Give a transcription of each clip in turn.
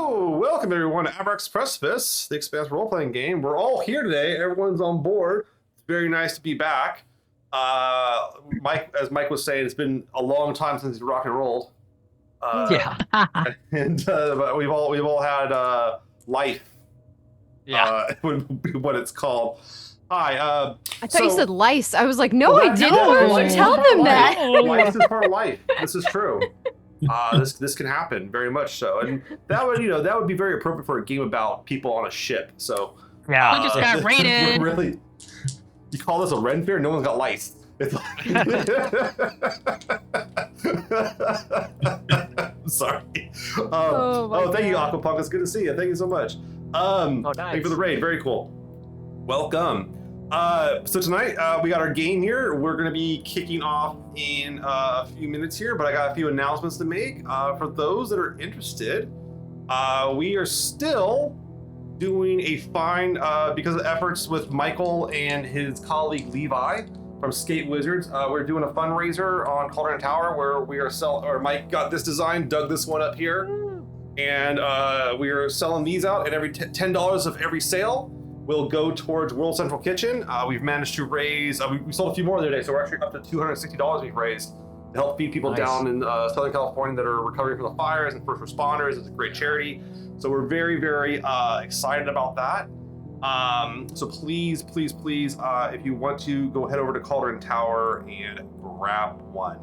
Welcome everyone to Abraxas Precipice, the Expanse role-playing game. We're all here today. Everyone's on board. It's very nice to be back. Mike, as Mike was saying, it's been a long time since he's rock and rolled. Yeah. And but we've all had life. Yeah. What it's called. Hi. I thought you said lice. I was like, no, I didn't. No, Why would lice you tell is part of them life. that? Life is part of life. This is true. This can happen very much so, and that would be very appropriate for a game about people on a ship. So Yeah. We just got raided. Really, you call this a Ren Fair? No one's got lice. It's like... Sorry. Thank you, Aquapunk. It's good to see you. Thank you so much. Nice. Thank you for the raid. Very cool. Welcome. So tonight we got our game here. We're going to be kicking off in a few minutes here, but I got a few announcements to make. For those that are interested, we are still doing a fine, because of efforts with Michael and his colleague Levi from Skate Wizards. We're doing a fundraiser on Cauldron Tower where we are Mike got this design, dug this one up here, and we are selling these out, and every $10 of every sale will go towards World Central Kitchen. We've managed to raise, we sold a few more the other day, so we're actually up to $260 we've raised to help feed people down in Southern California that are recovering from the fires and first responders. It's a great charity. So we're very, very excited about that. So please, if you want to, go head over to Cauldron Tower and grab one.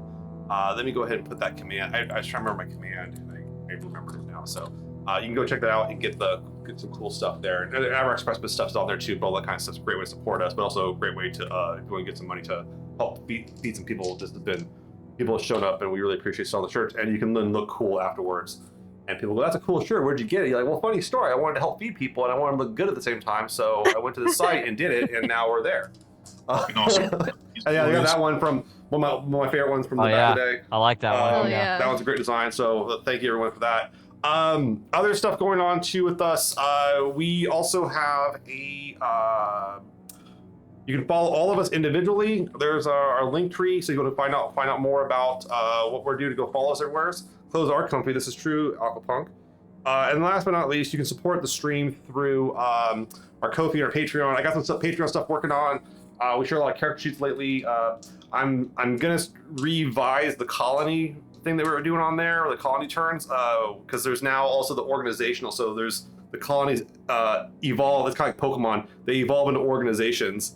Let me go ahead and put that command. I was trying to remember my command, and I remembered it now. So you can go check that out and get some cool stuff there. And Abraxas Precipice stuff's on there too, but all that kind of stuff's a great way to support us, but also a great way to, if you want to get some money to help feed some people. People have shown up, and we really appreciate selling the shirts, and you can then look cool afterwards. And people go, that's a cool shirt, where'd you get it? You're like, well, funny story, I wanted to help feed people, and I wanted to look good at the same time, so I went to the site and did it, and now we're there. Awesome. Yeah, I got that one from one of my favorite ones from the back of the day. I like that one. Yeah. That one's a great design, so thank you everyone for that. Other stuff going on too with us. We also have a, you can follow all of us individually. There's our link tree, so you want to find out more about what we're doing to go follow us everywhere. Close our company. This is true, Aquapunk. And last but not least, you can support the stream through our Ko-fi and our Patreon. I got some Patreon stuff working on. We share a lot of character sheets lately. I'm gonna revise the colony thing that we were doing on there, or the colony turns, because there's now also the organizational. So there's the colonies evolve. It's kind of like Pokemon. They evolve into organizations.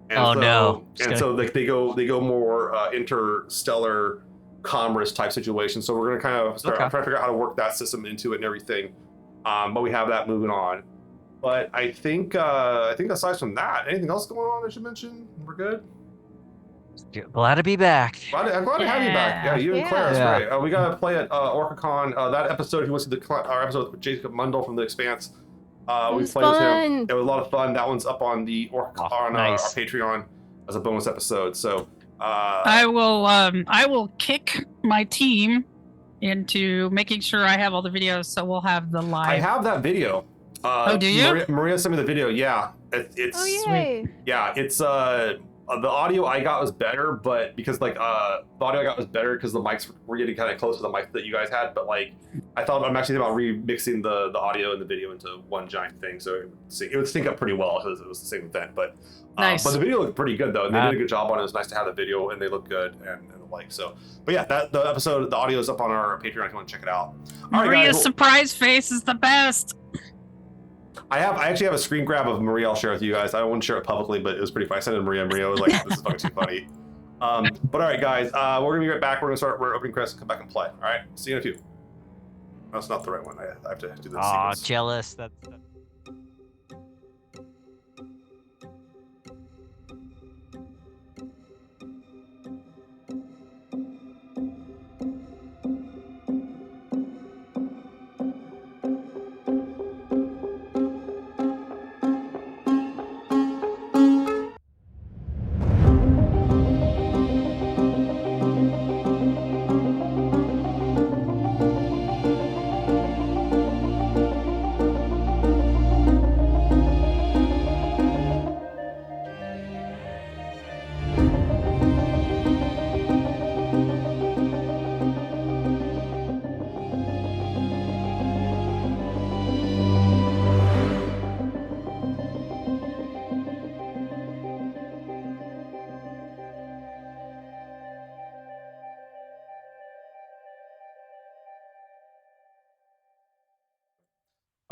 And so they go more interstellar commerce type situation. So we're gonna kind of start trying to figure out how to work that system into it and everything. But we have that moving on. But I think aside from that, anything else going on I should mention? We're good. Glad to be back. I'm glad to have you back. Yeah, you and Claire, that's great. We got to play at OrcaCon. That episode, if you want to see our episode with Jacob Mundell from The Expanse, we played with him. It was a lot of fun. That one's up on the our Patreon as a bonus episode. So I will kick my team into making sure I have all the videos, so we'll have the live. I have that video. Do you? Maria sent me the video. Yeah, it's yay. Yeah, it's the audio I got was better, but because the audio I got was better because the mics were getting kind of close to the mic that you guys had. But I thought I'm actually thinking about remixing the audio and the video into one giant thing, so it would sync up pretty well because it was the same event. But nice. But the video looked pretty good though, and they did a good job on it. It was nice to have the video, and they look good and the like. So, but yeah, the episode, the audio is up on our Patreon if you want to check it out. All Maria's right, guys, surprise face is the best. I actually have a screen grab of Maria I'll share with you guys. I won't share it publicly, but it was pretty funny. I sent it to Maria. Maria was like, this is fucking too funny. But all right, guys, we're going to be right back. We're opening credits and come back and play. All right, see you in a few. That's not the right one. I have to do this. Aw, jealous. That's...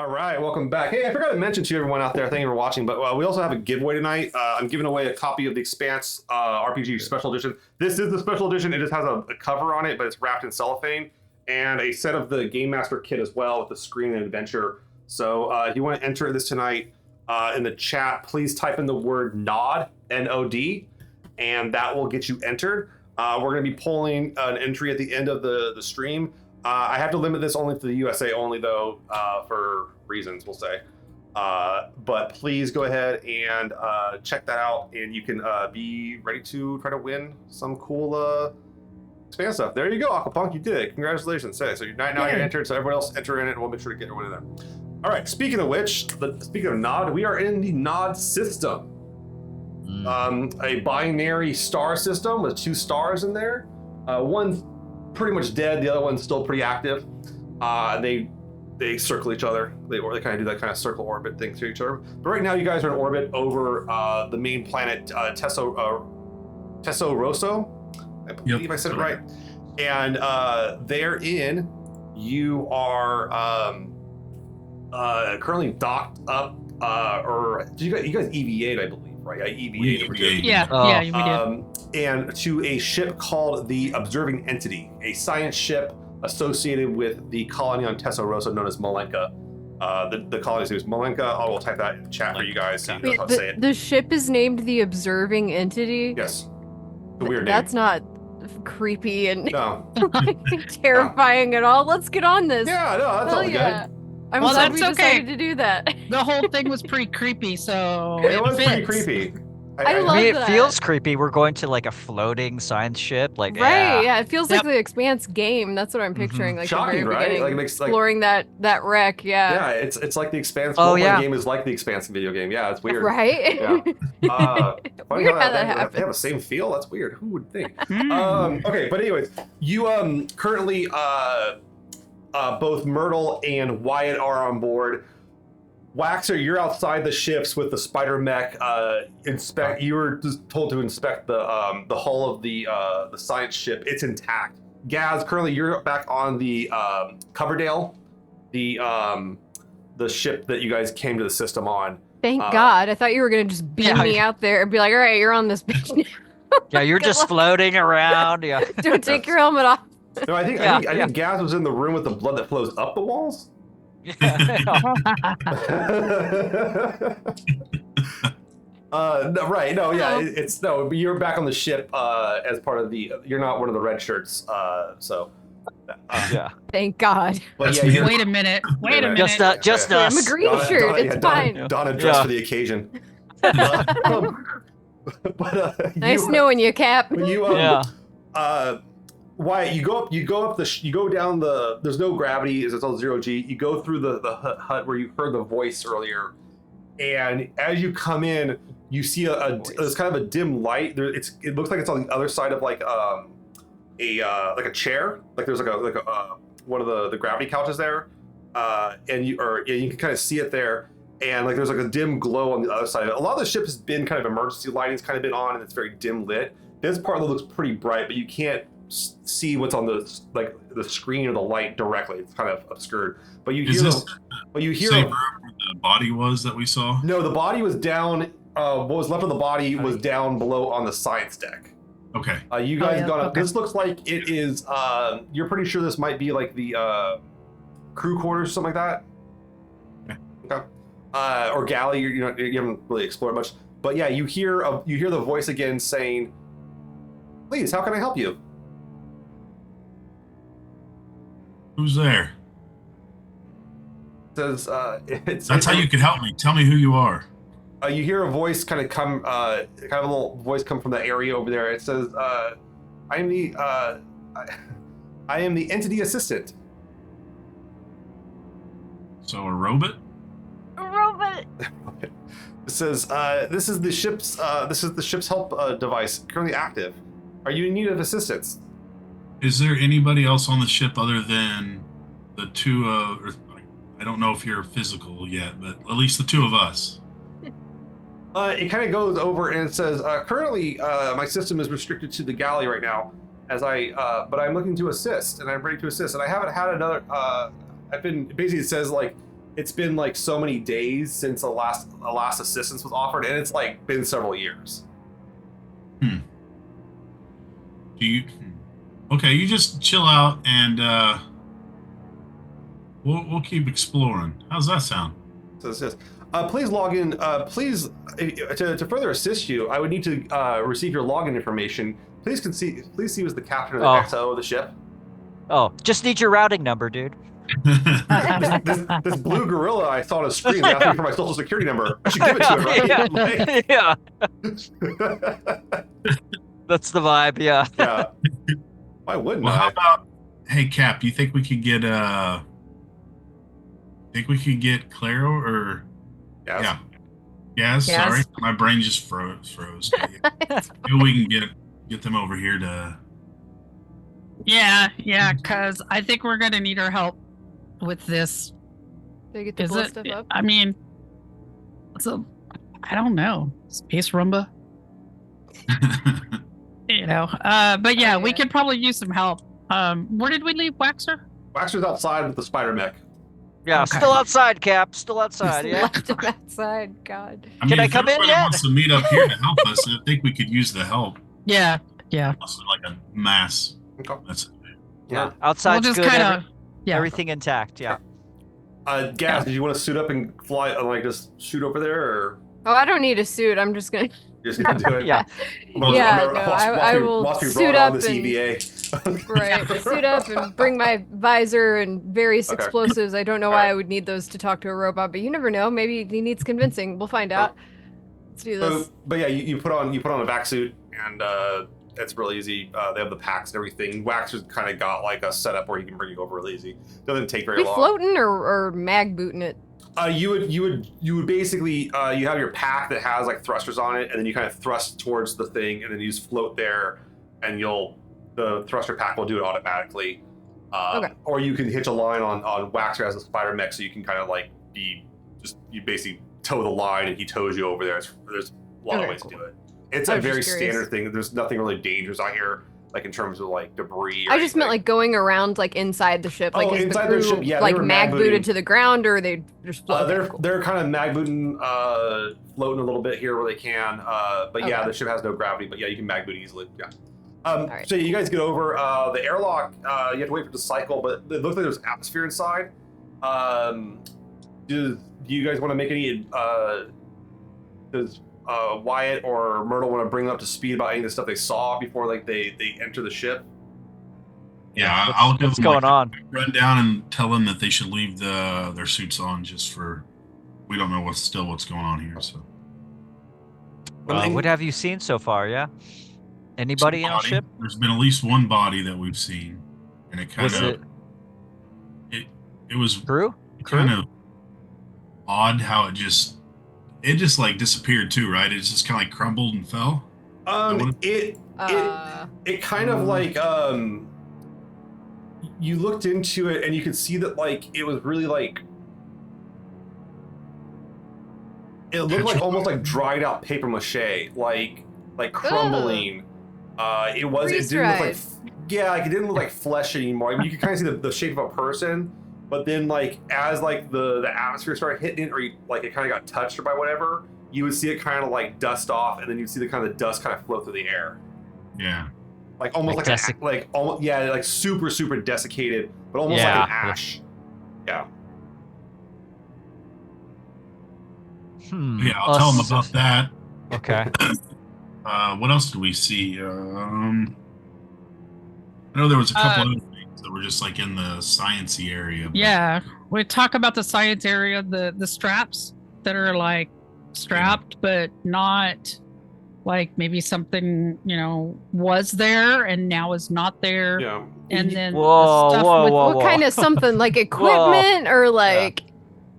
All right, welcome back. Hey, I forgot to mention to everyone out there, thank you for watching, but we also have a giveaway tonight. I'm giving away a copy of the Expanse RPG Special Edition. This is the Special Edition. It just has a cover on it, but it's wrapped in cellophane, and a set of the Game Master kit as well with the screen and adventure. So if you want to enter this tonight in the chat, please type in the word NOD, N-O-D, and that will get you entered. We're going to be pulling an entry at the end of the stream. I have to limit this only to the USA only, though, for reasons, we'll say. But please go ahead and check that out, and you can be ready to try to win some cool Expanse stuff. There you go, Aquapunk, you did it. Congratulations. So now you're entered, so everyone else enter in it, and we'll make sure to get everyone in there. All right, speaking of which, speaking of NOD, we are in the NOD system. A binary star system with 2 stars in there. One's pretty much dead, the other one's still pretty active. They circle each other. They kind of do that kind of circle orbit thing to each other. But right now you guys are in orbit over the main planet Tesso Rosso. I believe I said it right. And therein you are currently docked up, or you guys EVA'd, I believe, right? I EVA'd over here. Yeah, we did. And to a ship called the Observing Entity, a science ship associated with the colony on Tesso Rosso known as Malenka. The colony's name is Malenka. I will type that in the chat for you guys so you know how to say it. The ship is named the Observing Entity? Yes. It's a weird name. That's not creepy and No. terrifying at all. Let's get on this. Yeah, no, that's all yeah. good. I'm Well, glad that's we okay. decided to do that. The whole thing was pretty creepy, so It was fits. pretty creepy. I love I mean, it that. feels creepy. We're going to like a floating science ship, like Right, yeah, it feels Yep. like the Expanse game. That's what I'm picturing. Like Shocking, the very right? beginning, Like, makes, like, exploring that wreck. Yeah. yeah, it's like the Expanse Oh, roleplay yeah. game is like the Expanse video game. Yeah, it's weird. Right. Yeah. Funny Weird how that they have happens. the same feel. That's weird. Who would think? Mm. Okay, but anyways, you currently both Myrtle and Wyatt are on board. Waxer, you're outside the ships with the spider mech. You were just told to inspect the hull of the science ship. It's intact. Gaz, currently you're back on the Coverdale, the ship that you guys came to the system on. Thank God. I thought you were gonna just beam Yeah. me out there and be like, "All right, you're on this bitch now. yeah, you're Good just luck. floating around. Yeah. Don't take your helmet off." No, I think Gaz was in the room with the blood that flows up the walls. No, right. No, yeah, it's no. But you're back on the ship as part of the. You're not one of the red shirts. Yeah. Thank God. But That's yeah, you're, weird. Wait a minute. Wait a minute. Just I'm a us. green shirt. It's fine. Donna dressed Yeah. for the occasion. Nice knowing you, Cap. When you Yeah. Wyatt, you go down the. There's no gravity. It's all 0G. You go through the hut where you heard the voice earlier, and as you come in, you see there's kind of a dim light. It looks like it's on the other side of like a chair. Like there's like a one of the gravity couches there, and you can kind of see it there. And like there's like a dim glow on the other side of it. A lot of the ship has been kind of emergency lighting's kind of been on, and it's very dim lit. This part looks pretty bright, but you can't see what's on the screen or the light directly. It's kind of obscured. But you hear Same room where the body was that we saw? No, the body was down. What was left of the body was down below on the science deck. Okay. You guys yeah, got up. okay. This looks like it is. You're pretty sure this might be like the crew quarters or something like that. Okay. Or galley. You haven't really explored much. But yeah, you hear the voice again saying, "Please, how can I help you?" Who's there? It says That's how you can help me. Tell me who you are. You hear a voice kind of a little voice come from the area over there. It says, "I am the entity assistant." So a robot? Robot. It says, "This is the ship's help device currently active. Are you in need of assistance?" Is there anybody else on the ship other than the two I don't know if you're physical yet, but at least the two of us. It kind of goes over and it says, "Currently, my system is restricted to the galley right now, but I'm looking to assist, and I'm ready to assist. And I haven't had another. It says like it's been like so many days since the last assistance was offered, and it's like been several years. Do you? Okay, you just chill out and we'll keep exploring. How's that sound? So it says, please log in. Please, to further assist you, I would need to receive your login information. Please see who's the captain of the XO of the ship. Oh, just need your routing number, dude. This blue gorilla I saw on a screen asking me for my social security number. I should give it to him, right? Yeah. That's the vibe, yeah. Yeah. Why wouldn't Well, I? how about? Hey, Cap, do you think we could get Claro or? Yes. Yeah. Yes. Yes. Sorry, my brain just froze. Maybe we can get them over here to. Yeah, because I think we're gonna need our help with this. They get to Is blow it? stuff up. I mean, I don't know. Space Rumba, you know. But yeah, we Okay. could probably use some help. Where did we leave Waxer? Waxer's outside with the spider mech. Yeah, Okay. still outside, Cap. Still outside, Just yeah. left him outside. God. Can I if come in everybody yet? wants to meet up here to help us, I think we could use the help. Yeah. Also, like a mass. Okay. That's Yeah, We'll outside's just good. kind of. Yeah. Everything intact, yeah. Gaz, did you want to suit up and fly, like just shoot over there, or Oh, I don't need a suit. I'm just gonna. you're just gonna do it? Yeah. Yeah, no, I will suit up this and- EVA. Right, suit up and bring my visor and various Okay. explosives. I don't know why I would need those to talk to a robot, but you never know. Maybe he needs convincing. We'll find out. Let's do this. But yeah, you put on a vac suit, and it's real easy. They have the packs and everything. Waxer's kind of got like a setup where he can bring you over real easy. Doesn't take very we long. floating or mag booting it? You would basically you have your pack that has like thrusters on it, and then you kind of thrust towards the thing, and then you just float there, and the thruster pack will do it automatically. Okay. Or you can hitch a line on Waxer as a spider mech, so you can kind of like you basically tow the line, and he tows you over there. There's a lot of ways to do it. It's I a was very just curious. standard thing. There's nothing really dangerous out here, like in terms of like debris. Or I just meant anything. like going around like inside the ship. Like Oh, is inside the the crew ship, yeah, they like were mag mag-booting. booted to the ground, or they just float? they're kind of mag booting, floating a little bit here where they can. But yeah, Okay. the ship has no gravity. But yeah, you can mag boot easily. Yeah. Alright. So you guys get over the airlock. You have to wait for it to cycle, but it looks like there's atmosphere inside. Do you guys want to make any? Does Wyatt or Myrtle want to bring them up to speed about any of the stuff they saw before like they enter the ship? yeah. I'll give What's them going on? run down and tell them that they should leave their suits on just for. We don't know what's going on here, so. What have you seen so far, yeah? Anybody on Body. ship? There's been at least one body that we've seen, and it kind Was of it it was crew? kind of odd how it just like disappeared too, right? It just kind of like crumbled and fell. It kind of like you looked into it and you could see that like it was really like it looked like almost like dried out paper mache, like crumbling. It didn't look like it didn't look like flesh anymore. I mean, you could kind of see the shape of a person, but then like as like the atmosphere started hitting it, or like it kind of got touched or by whatever, you would see it kind of like dust off, and then you'd see the kind of dust kind of float through the air. Yeah. Like almost Like like super desiccated, but almost like an ash. Yeah. Yeah, I'll tell them about that. Okay. What else did we see? I know there was a couple other things that were just like in the sciencey area. But Yeah, we talk about the science area, the straps that are like strapped, but not like maybe something was there and now is not there. Yeah. And then Whoa, the stuff whoa, with whoa. What kind of something like equipment or like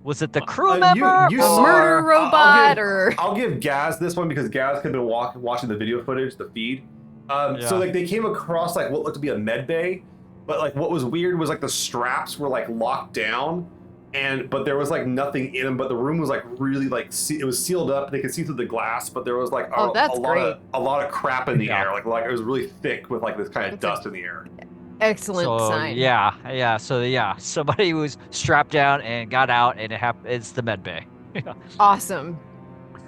Was it the crew you member? you a saw- murder robot or? I'll give Gaz this one because Gaz had been watching the video footage, the feed. So like they came across like what looked to be a med bay, but like what was weird was like the straps were like locked down, but there was like nothing in them. But the room was like really like it was sealed up. They could see through the glass, but there was like a lot of crap in the air. Like it was really thick with like this kind of dust in the air. Excellent So sign. yeah. So yeah, somebody was strapped down and got out, and it's the med bay. Awesome.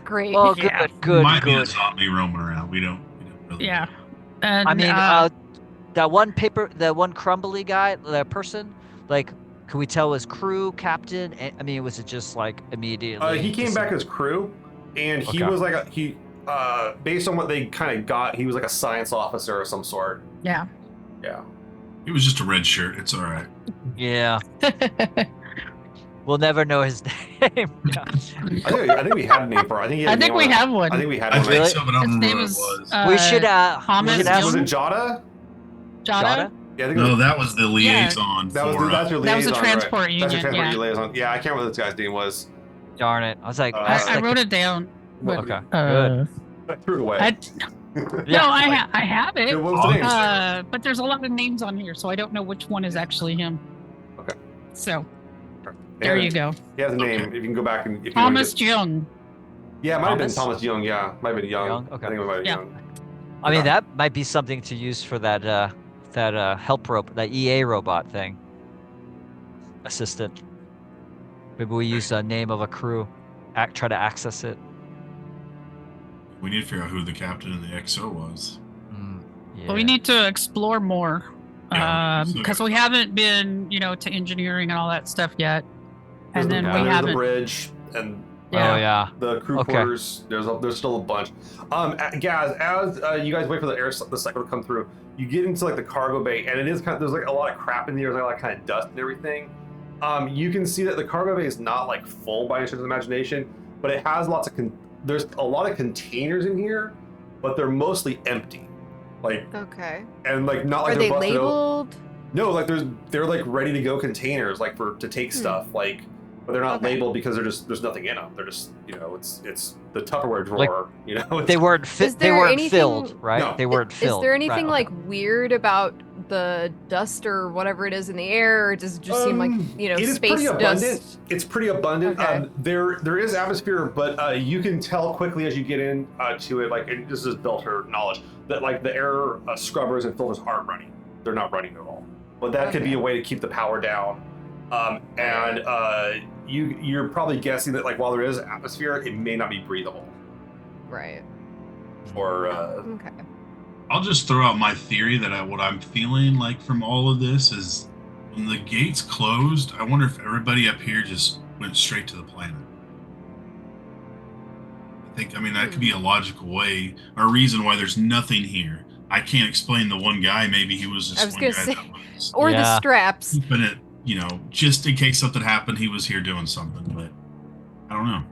Great. Well, good, Yeah. Might be a good. zombie roaming around. We don't really Yeah. know. And I mean, that one crumbly guy, that person, like, can we tell his crew, captain? I mean, was it just like immediately? He came back as crew, and he Okay. was like based on what they kind of got, he was like a science officer of some sort. yeah. Yeah. It was just a red shirt. It's all right. Yeah, we'll never know his name. Yeah. I think we had a name for it. I think, he had I a think name we on it. have one. I think we had I one. think Really? so, but I don't His remember name what is it was. We should Thomas Was Young? it Young. Jada? Jada? Yeah, I think it No, was, that was the liaison that's for. your That was a liaison, right? transport That's your union. transport Yeah. liaison. Yeah, I can't remember what this guy's name was. Darn it! I was like, I- that's I like wrote it down. But, Okay, uh, I threw it away. Yeah, no, I have it. Yeah, what was the name? But there's a lot of names on here, so I don't know which one is actually him. Okay. So He there had you a- go. He has a name. If you can go back and if Thomas you wanna Young. yeah, it might have been Thomas? Thomas Young. Yeah, might have been Young. Young? Okay. I think it might have been Yeah. Young. I mean, Okay. that might be something to use for that help rope, that EA robot thing. Assistant. Maybe we use the name of a crew, try to access it. We need to figure out who the captain and the XO was. Yeah. But we need to explore more. Yeah, Because we haven't been, to engineering and all that stuff yet. And then we there's the haven't. bridge and Yeah. Oh yeah. the crew Okay. quarters. There's still a bunch. Guys, as you guys wait for the cycle to come through, you get into like the cargo bay, and it is there's like a lot of crap in there. There's like kind of dust and everything. You can see that the cargo bay is not like full by any stretch of the imagination, but it has lots of there's a lot of containers in here, but they're mostly empty. Like Okay. and like not like Are they're they busted open. labeled? No, like they're like ready to go containers like to take stuff like, but they're not Okay. labeled because there's nothing in them. They're just it's the Tupperware drawer. Like, It's, They weren't Is they there weren't anything- filled, right? No. They weren't filled. Is there anything right, like weird about the dust or whatever it is in the air, or does it just seem like it is space pretty abundant. dust? It's pretty abundant. Okay. There is atmosphere, but you can tell quickly as you get in to it. Like and this is built her knowledge that like the air scrubbers and filters aren't running. They're not running at all. But that could be a way to keep the power down. You're probably guessing that like while there is atmosphere, it may not be breathable. Right. Or Okay. I'll just throw out my theory that what I'm feeling like from all of this is when the gates closed, I wonder if everybody up here just went straight to the planet. I mean, that could be a logical way or reason why there's nothing here. I can't explain the one guy. Maybe he was just I was one gonna guy say- that was Or the Yeah. straps. keeping it, just in case something happened, he was here doing something. But I don't know.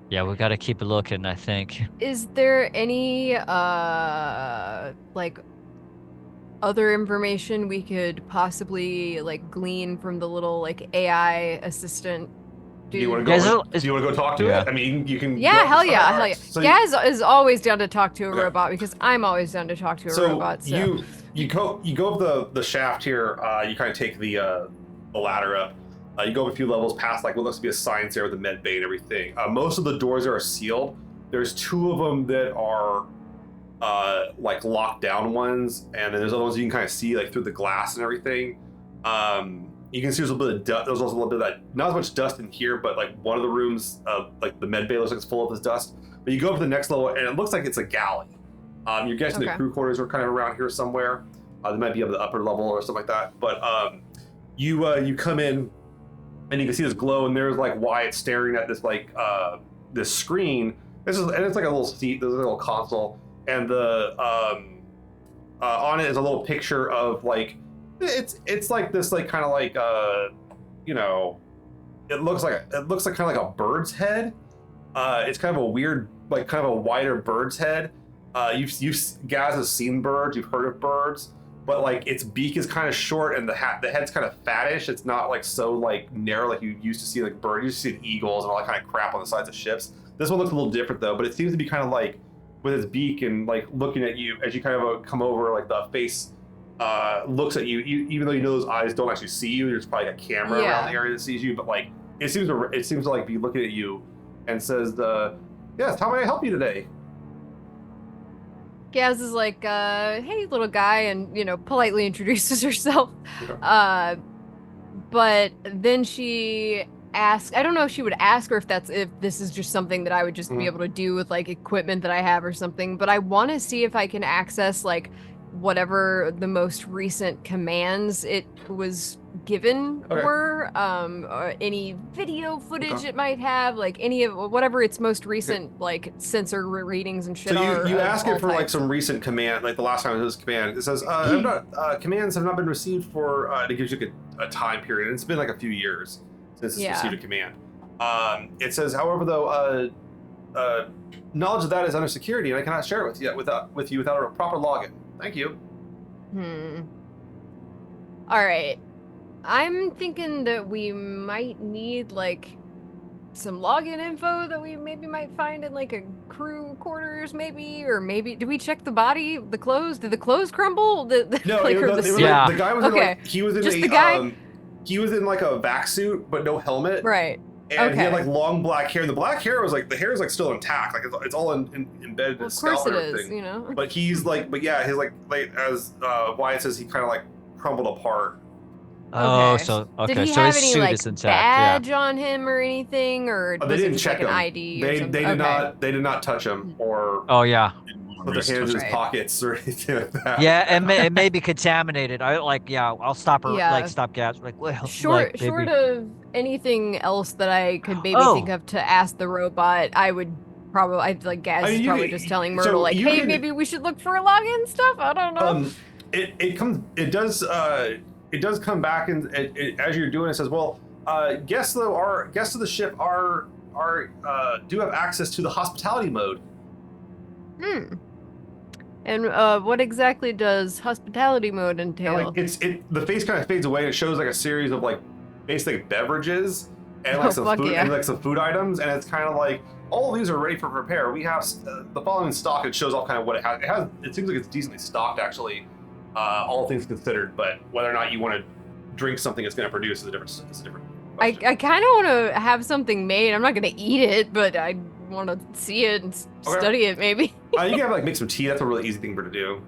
Yeah, we got to keep looking, I think. Is there any like other information we could possibly like glean from the little like AI assistant do you dude? want to Guys, go? is- Do you want to go talk to Yeah. it? I mean, you can. Yeah, go hell yeah, outside. hell yeah. So Gaz is always down to talk to a Okay. robot because I'm always down to talk to a so robot. So you go up the shaft here. You kind of take the ladder up. You go up a few levels past like what looks to be a science area with the med bay and everything. Most of the doors are sealed. There's two of them that are like locked down ones, and then there's other ones you can kind of see like through the glass and everything. You can see there's a little bit of dust. There's also a little bit of that, not as much dust in here, but like one of the rooms, like the med bay looks like it's full of this dust. But you go up to the next level, and it looks like it's a galley. You're guessing the Okay. crew quarters are kind of around here somewhere. They might be up the upper level or something like that. But you come in, and you can see this glow, and there's like Wyatt staring at this like this screen. And it's like a little seat. There's a little console, and the on it is a little picture of like it's like this like kind of like it looks like kind of like a bird's head. It's kind of a weird like kind of a wider bird's head. You've guys have seen birds. You've heard of birds. But like its beak is kind of short and the head's kind of fattish. It's not like so like narrow like you used to see like birds. You used to see eagles and all that kind of crap on the sides of ships. This one looks a little different though, but it seems to be kind of like with its beak and like looking at you as you kind of come over. Like the face looks at you, even though you know those eyes don't actually see you. There's probably a camera around the area that sees you, but like it seems to like be looking at you and says, "Yes, how may I help you today?" Gaz is like, hey, little guy, and, politely introduces herself. Okay. But then she asks, I don't know if she would ask or if this is just something that I would just be Mhm. able to do with like equipment that I have or something, but I want to see if I can access like whatever the most recent commands it was given Okay. were, or any video footage Okay. it might have, like any of whatever its most recent like sensor readings and shit So are. you of ask all it for like types. some recent command, like the last time it was command. It says commands have not been received for. It gives you a time period. And it's been like a few years since it's Yeah. received a command. It says, however, though, knowledge of that is under security, and I cannot share it with you without a proper login. Thank you. All right. I'm thinking that we might need like some login info that we maybe might find in like a crew quarters, maybe, or maybe did we check the body, the clothes? Did the clothes crumble? No, like, it or was, the it was suit? Yeah. like, the guy was in Okay. like he was in Just a the guy? he was in like a vac suit but no helmet, Right. and he had Okay. like long black hair. And the black hair was like the hair is like still intact, like it's all embedded in Well, his of course scalp it and is, everything. But he's like, but yeah, his like as Wyatt says, he kind of like crumbled apart. Oh, Okay. so Did okay, he so have his any suit like is intact. Yeah. badge on him or anything, or They was it didn't just check like an him. ID or They something? did Okay. not. They did not touch him or Oh yeah. put their hands in his Right. pockets or anything like that. Yeah, it may be contaminated. I'll stop her Yeah. like stop gas. Like well, Short like maybe. of anything else that I could maybe Oh. think of to ask the robot, I would probably, I'd like Gaz I mean, is you probably could- just telling so Myrtle like, you hey, could- maybe we should look for login stuff. I don't know. It does come back and as you're doing it says, well, guests of the ship do have access to the hospitality mode. And what exactly does hospitality mode entail? And, like the face kind of fades away and it shows like a series of like basically beverages and like some fuck food yeah. and like some food items, and it's kind of like all of these are ready for prepare. We have the following stock. It shows off kind of what it has. It seems like it's decently stocked actually, all things considered. But whether or not you want to drink something it's going to produce is a different I question. kind of want to have something made. I'm not going to eat it, but I want to see it and Okay. study it maybe. You can have like make some tea. That's a really easy thing for to do.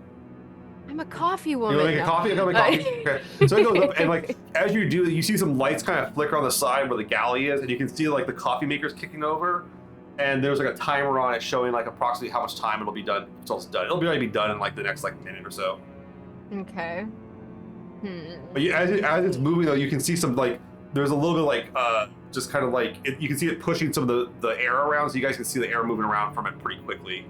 I'm a coffee You woman. want to make a now. coffee? I got my coffee. Okay. So it goes up, and like as you do, you see some lights kind of flicker on the side where the galley is, and you can see like the coffee maker's kicking over, and there's like a timer on it showing like approximately how much time it'll be done until it's done. It'll be done in like the next like minute or so. Okay. But as it's moving though, you can see some like there's a little bit like just kind of like you can see it pushing some of the air around, so you guys can see the air moving around from it pretty quickly.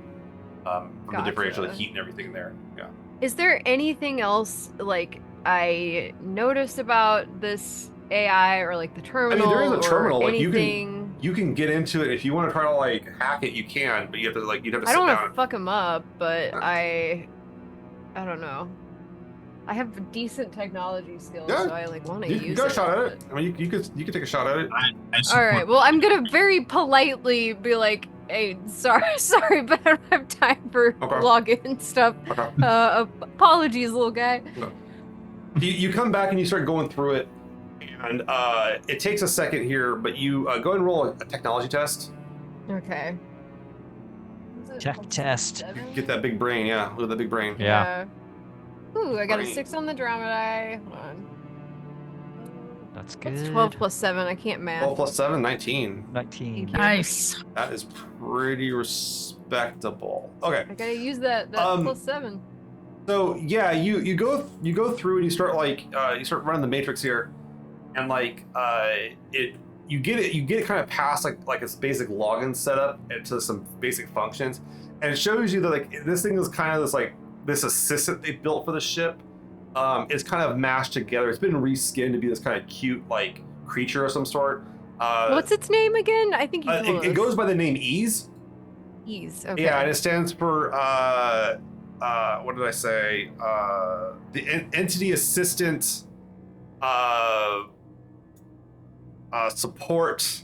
From the differential, the Gotcha. heat and everything in there. Yeah. Is there anything else like I noticed about this AI or like the terminal? there is a or terminal, like, you can- anything? You can get into it if you want to try to like hack it. You can, but you'd have to I sit don't down. want to fuck him up, but I don't know. I have decent technology skills, Yeah, so I like want to You use can go a it. shot at it. but- I mean, you could take a shot at it. I All support right. Well, I'm gonna very politely be like, "Hey, sorry, but I don't have time for Okay. login stuff. Okay. Apologies, little guy." You come back and you start going through it, and it takes a second here, but you go ahead and roll a technology test. Okay. Is it Tech test. 7? Get that big brain, yeah, look at that big brain. Yeah. Ooh, I got a Brain. 6 on the drama die. Hold on. That's good. What's 12 plus 7? I can't math. 12 plus 7, 19. 19. Thank you. Nice. That is pretty respectable. Okay. I gotta use that Um, plus 7. So yeah, you go through and you start like you start running the matrix here, and like you get it kind of past like its basic login setup into some basic functions, and it shows you that like this thing is kind of this assistant they built for the ship. It's kind of mashed together. It's been reskinned to be this kind of cute like creature of some sort. What's its name again? I think you told It us. goes by the name Ease. Ease. Okay. Yeah, and it stands for what did I say? The entity assistant support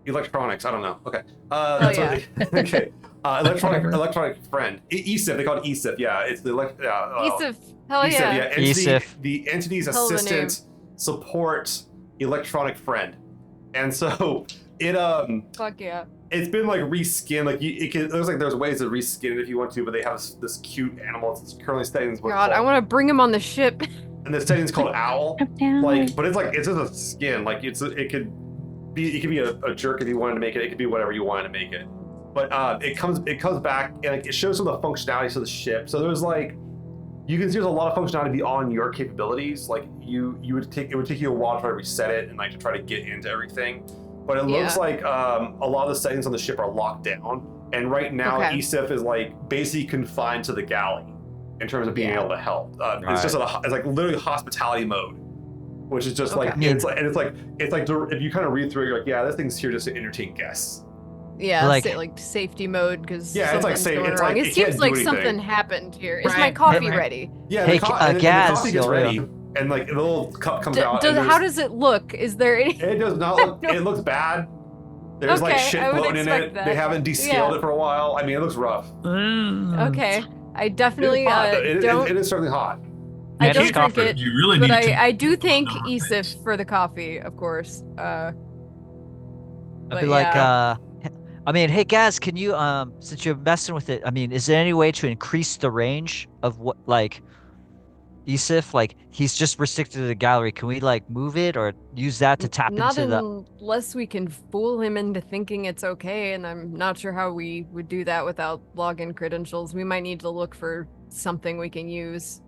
electronics. I don't know. Okay. That's yeah. what okay. Whatever. Electronic friend. ESIF. They call it ESIF. Yeah, it's the Easif. Hell ESIF, yeah. Entity, ESIF. the entity's Hell of a assistant support electronic friend. And so it Fuck yeah. It's been like reskinned. Like it looks like there's ways to reskin it if you want to, but they have this cute animal. It's currently studying. God, I want to bring him on the ship. And the setting's called Owl. Like, but it's just a skin. Like it could be a jerk if you wanted to make it. It could be whatever you wanted to make it. But it comes back and like, it shows some of the functionalities of the ship. So there's like, you can see there's a lot of functionality beyond your capabilities. Like it would take you a while to try to reset it and like to try to get into everything. But it looks like a lot of the settings on the ship are locked down. And right now, ESIF is like basically confined to the galley in terms of being able to help. It's just it's like literally hospitality mode, which is just like it's like if you kind of read through it, you're like, yeah, this thing's here just to entertain guests. Yeah, like safety mode because it's like safe. It's wrong. like it seems like something happened here. Is my coffee ready? Yeah, hey, the coffee gets ready, and like the little cup comes out. How does it look? Is there any? It does not look. It looks bad. There's like shit floating in it. They haven't descaled it for a while. I mean, it looks rough. Okay, I definitely don't. It is certainly hot. I don't drink it, you really but need I do thank ESIF for the coffee, of course. I'd be like, I mean, hey Gaz, can you since you're messing with it, I mean, is there any way to increase the range of what like ESIF? Like he's just restricted to the gallery. Can we like move it or use that to tap into the unless we can fool him into thinking it's okay, and I'm not sure how we would do that without login credentials. We might need to look for something we can use.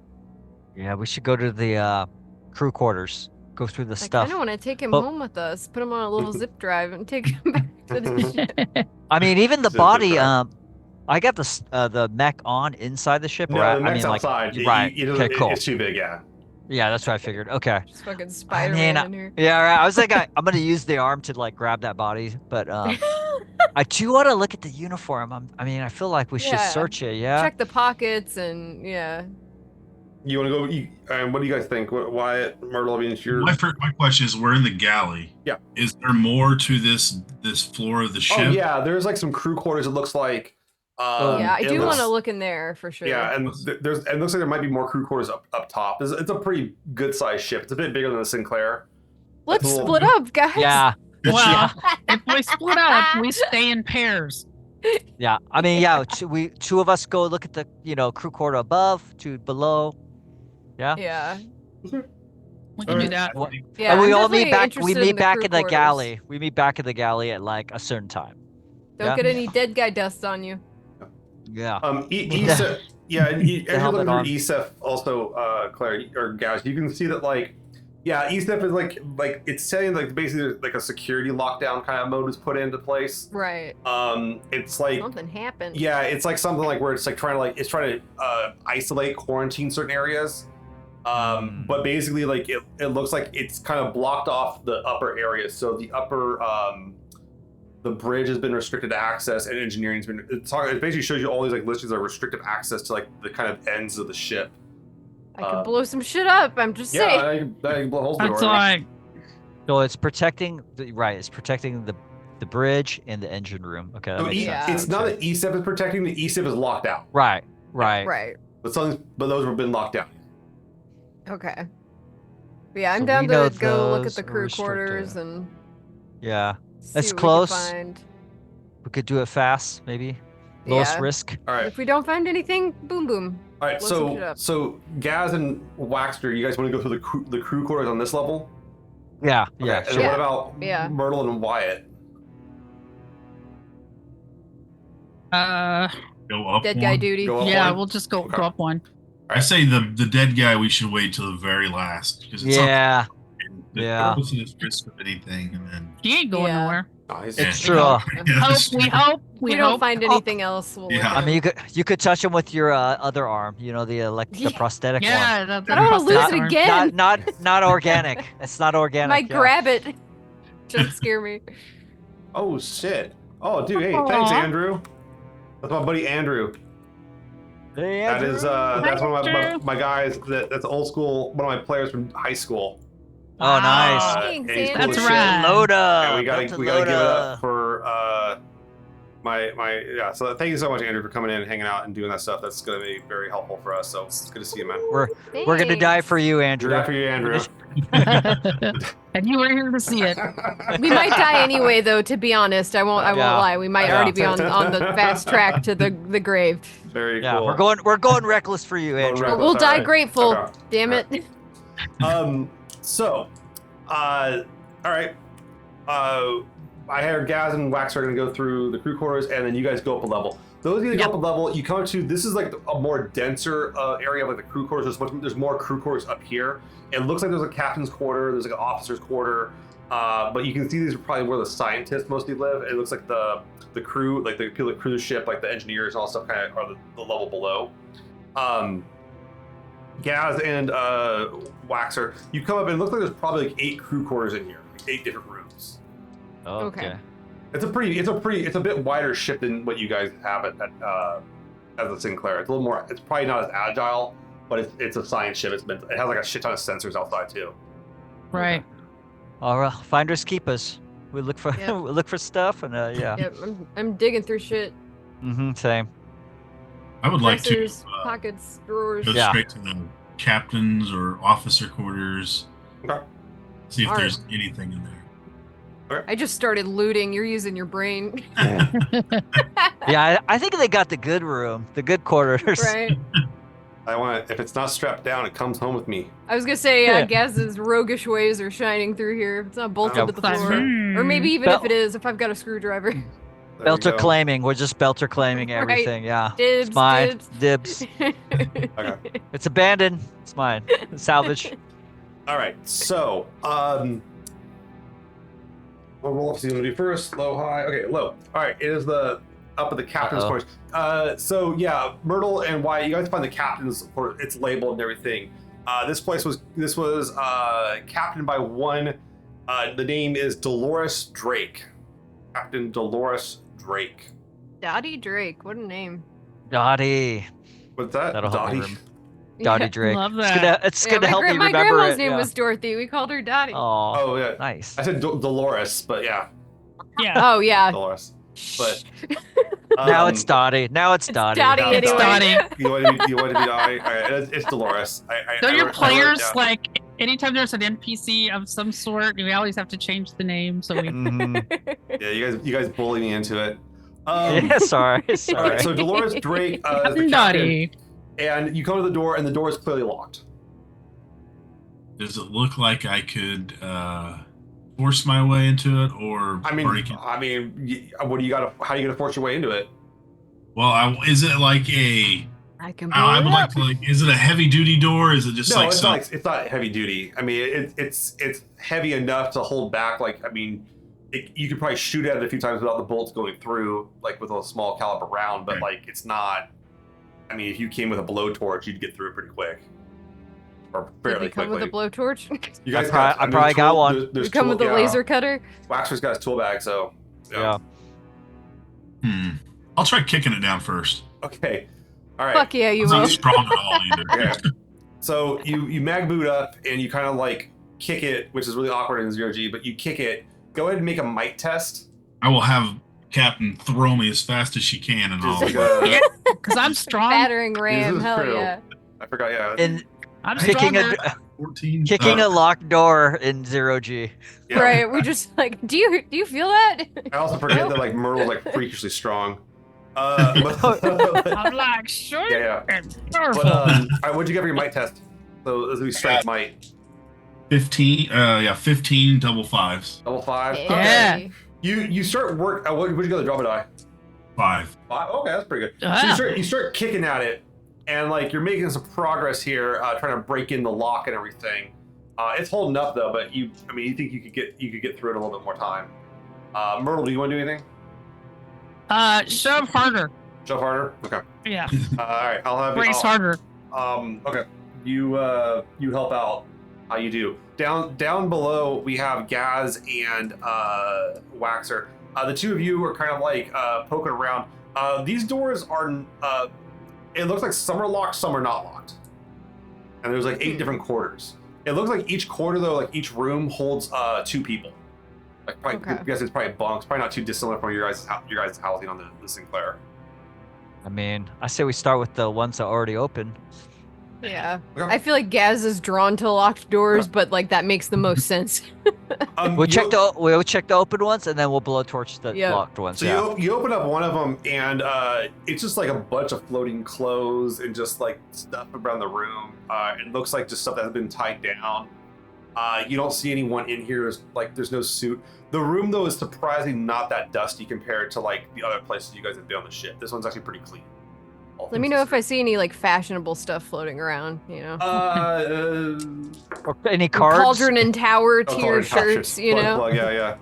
Yeah, we should go to the crew quarters. Go through the stuff. I don't want to take him home with us. Put him on a little zip drive and take him back to the ship. I mean, even the body. I got the mech on inside the ship. No, the mech's outside. Right. Okay, cool. It's too big. Yeah. Yeah, that's what I figured. Okay. Just fucking Spider-Man in here. Yeah, right. I was like, I'm gonna use the arm to like grab that body, but I do want to look at the uniform. I mean, I feel like we should search it. Yeah. Check the pockets and You want to go? What do you guys think? Wyatt, Myrtle, I mean, it's your... My question is, we're in the galley. Yeah. Is there more to this floor of the ship? Oh yeah, there's like some crew quarters. It looks like. I do want to look in there for sure. Yeah, and it looks like there might be more crew quarters up top. It's a pretty good sized ship. It's a bit bigger than the Sinclair. Let's split up, guys. Yeah. Well, if we split up, we stay in pairs. Yeah, I mean, two of us go look at the crew quarter above, two below. Yeah. Yeah. We can do that. Yeah, and we all meet back. We meet back crew in the quarters. galley. We meet back in the galley at like a certain time. Don't get any dead guy dust on you. Yeah. ESEF, as you're looking on. through ESEF, also Claire or Gaz, you can see that ESEF is like it's saying like basically like a security lockdown kind of mode is put into place. Right. It's like something happened. Yeah, it's like something like where it's like trying to isolate, quarantine certain areas. But basically like it looks like it's kind of blocked off the upper areas. So the upper the bridge has been restricted access, and engineering's been. It basically shows you all these like listings of restricted access to like the kind of ends of the ship. I can blow some shit up. I'm just saying. I can blow holes in the That's door. like So it's protecting It's protecting the bridge and the engine room. Okay. That So makes sense. it's not that ESEF is protecting. The ESEF is locked out. Right. But those have been locked down. Okay. But yeah, I'm So down we know to go look those at the are crew restricted. quarters and Yeah. see It's what close. we can find. We could do it fast, maybe. Lowest Yeah. risk. All right. If we don't find anything, boom boom. All right. Blow some shit up. So Gaz and Waxter, you guys want to go through the crew quarters on this level? Yeah. Okay. Yeah. And Sure. then what about Yeah. Myrtle and Wyatt? Go up Dead one. guy duty. Go up yeah, one? we'll just go Okay. up one. I say the dead guy we should wait till the very last because it's Yeah. not Yeah. the risk of anything, and then He ain't going Yeah. nowhere. It's true. We We don't hope. find anything else. We'll Yeah. I mean, you could touch him with your other arm. The prosthetic Yeah, one. that I don't want to lose Not- it again. Not organic. It's not organic. Might yeah. grab it. Don't scare me. Oh shit! Oh dude, hey, thanks Aw. Andrew. That's my buddy Andrew. Hey, That is Andrew. that's one of Andrew. my guys. That's old school. One of my players from high school. Oh, nice. Thanks, and he's cool Andrew. as That's shit. right. Loda. And we gotta give it up for my. So thank you so much, Andrew, for coming in and hanging out and doing that stuff. That's gonna be very helpful for us. So it's good to see you, man. We're gonna die for you, Andrew. Good for you, Andrew. And you were here to see it. We might die anyway, though. To be honest, I won't Yeah. lie. We might Yeah. already be on the fast track to the grave. Very Yeah, cool. we're going reckless for you, Going Andrew. reckless. We'll die alright. grateful. Okay. Damn it. So, all right. I hear Gaz and Wax are going to go through the crew quarters, and then you guys go up a level. Those of you that go up a level, you come to, this is like a more denser area of like the crew quarters. There's more crew quarters up here. It looks like there's a captain's quarter, there's like an officer's quarter, but you can see these are probably where the scientists mostly live. It looks like the crew, like the people that crew the ship, like the engineers and all stuff kind of are the level below. Gaz and Waxer, you come up and it looks like there's probably like 8 crew quarters in here, like 8 different rooms. Okay. It's a bit wider ship than what you guys have at the Sinclair. It's a little more. It's probably not as agile, but it's a science ship. It has like a shit ton of sensors outside too. Right. All right, finders keepers. We look for Yep. we look for stuff, and yeah. Yep, I'm digging through shit. Same. I would like to Dressers, pockets, drawers. go Yeah. straight to the captain's or officer quarters. Okay. See if Alright. there's anything in there. I just started looting. You're using your brain. Yeah, I think they got the good room, the good quarters. Right. I want to. If it's not strapped down, it comes home with me. I was gonna say, Yeah. Gaz's roguish ways are shining through here. It's not bolted Oh, to the that's floor. fair. Or maybe even Bel- if it is, if I've got a screwdriver. There we Belter go. claiming. We're just Belter claiming everything. Yeah. Dibs, It's mine. dibs. Okay. It's abandoned. It's mine. Salvage. All right. So, we'll roll up. See what we do first. Low, high. Okay, low. All right. It is the up at the captain's Uh-oh. quarters. So yeah, Myrtle and Wyatt, you guys find the captain's for its labeled and everything. This was captained by one. The name is Dolores Drake. Captain Dolores Drake. Dottie Drake, what a name. Dottie. What's that? That'll help me Dottie? Dottie Yeah. Drake. Love It's that. it's Yeah, gonna help me my remember grandma's it. name yeah. was Dorothy. We called her Dottie. Oh, Oh yeah. nice. I said Dolores, but yeah, Yeah. Oh, yeah. Dolores. But Now it's Dottie. Now it's Dottie. Dottie Now It's anyway. Dottie. You want to be Dottie? All right, it's Dolores. So your wrote players, down. like, anytime there's an NPC of some sort, we always have to change the name. So we. Mhm. Yeah, you guys bully me into it. Yeah, sorry. All Sorry. right, so Dolores Drake is the captain, Dottie. and you come to the door, and the door is clearly locked. Does it look like I could force my way into it or I break it? what do you got? How are you gonna force your way into it? Well, is it like a? I can I blow would it like up. to like. Is it a heavy duty door? Is it just No, like it's some? not. It's not heavy duty. I mean, it's heavy enough to hold back. Like, I mean, you could probably shoot at it a few times without the bullets going through, like with a small caliber round. But Okay. like, it's not. I mean, if you came with a blowtorch, you'd get through it pretty quick, or Did fairly we come quickly. with a blowtorch? You guys I probably got one. There's We come with a laser cutter? Waxer's got his tool bag, so Yeah. I'll try kicking it down first. Okay, all right. Fuck yeah, you I'm will. not strong at all either. Okay. So you mag boot up and you kind of like kick it, which is really awkward in 0G, but you kick it. Go ahead and make a might test. I will have Captain throw me as fast as she can, and Just I'll. like a- Because I'm strong. Battering This ram, is hell true. yeah. I forgot. Yeah. And I'm kicking stronger. 14. kicking a locked door in 0G. Yeah. Right, we just like, do you feel that? I also forget that like Myrtle's like freakishly strong. But, I'm like, sure. yeah. And But powerful. all right, what'd you get for your might test? So this would be strength might. 15. 15 double fives. Double 5. Yeah. Okay. You start work. What'd you go to drop a die? 5. 5. Okay, that's pretty good. So Ah. you start kicking at it, and like you're making some progress here, trying to break in the lock and everything. It's holding up though, but you think you could get through it a little bit more time. Myrtle, do you want to do anything? Shove harder. Shove harder. Okay. Yeah. All right. I'll have Brace harder. Okay. You help out. How you do? Down below we have Gaz and Waxer. The two of you are kind of like poking around. These doors are. It looks like some are locked, some are not locked. And there's like 8 different quarters. It looks like each quarter though, like each room holds 2 people. Like probably, Okay. I guess it's probably bunks. Probably not too dissimilar from your guys' housing on the Sinclair. I mean, I say we start with the ones that are already open. Yeah. Okay. I feel like Gaz is drawn to locked doors, but like that makes the most sense. We'll check the open ones, and then we'll blowtorch the Yep. locked ones. So Yeah. you open up one of them, and it's just like a bunch of floating clothes and just like stuff around the room. It looks like just stuff that has been tied down. You don't see anyone in here. There's no suit. The room though is surprisingly not that dusty compared to like the other places you guys have been on the ship. This one's actually pretty clean. Let me know if I see any like fashionable stuff floating around, you know. Or any cards. Cauldron and Tower Oh, tier shirts, you know. Plug, yeah.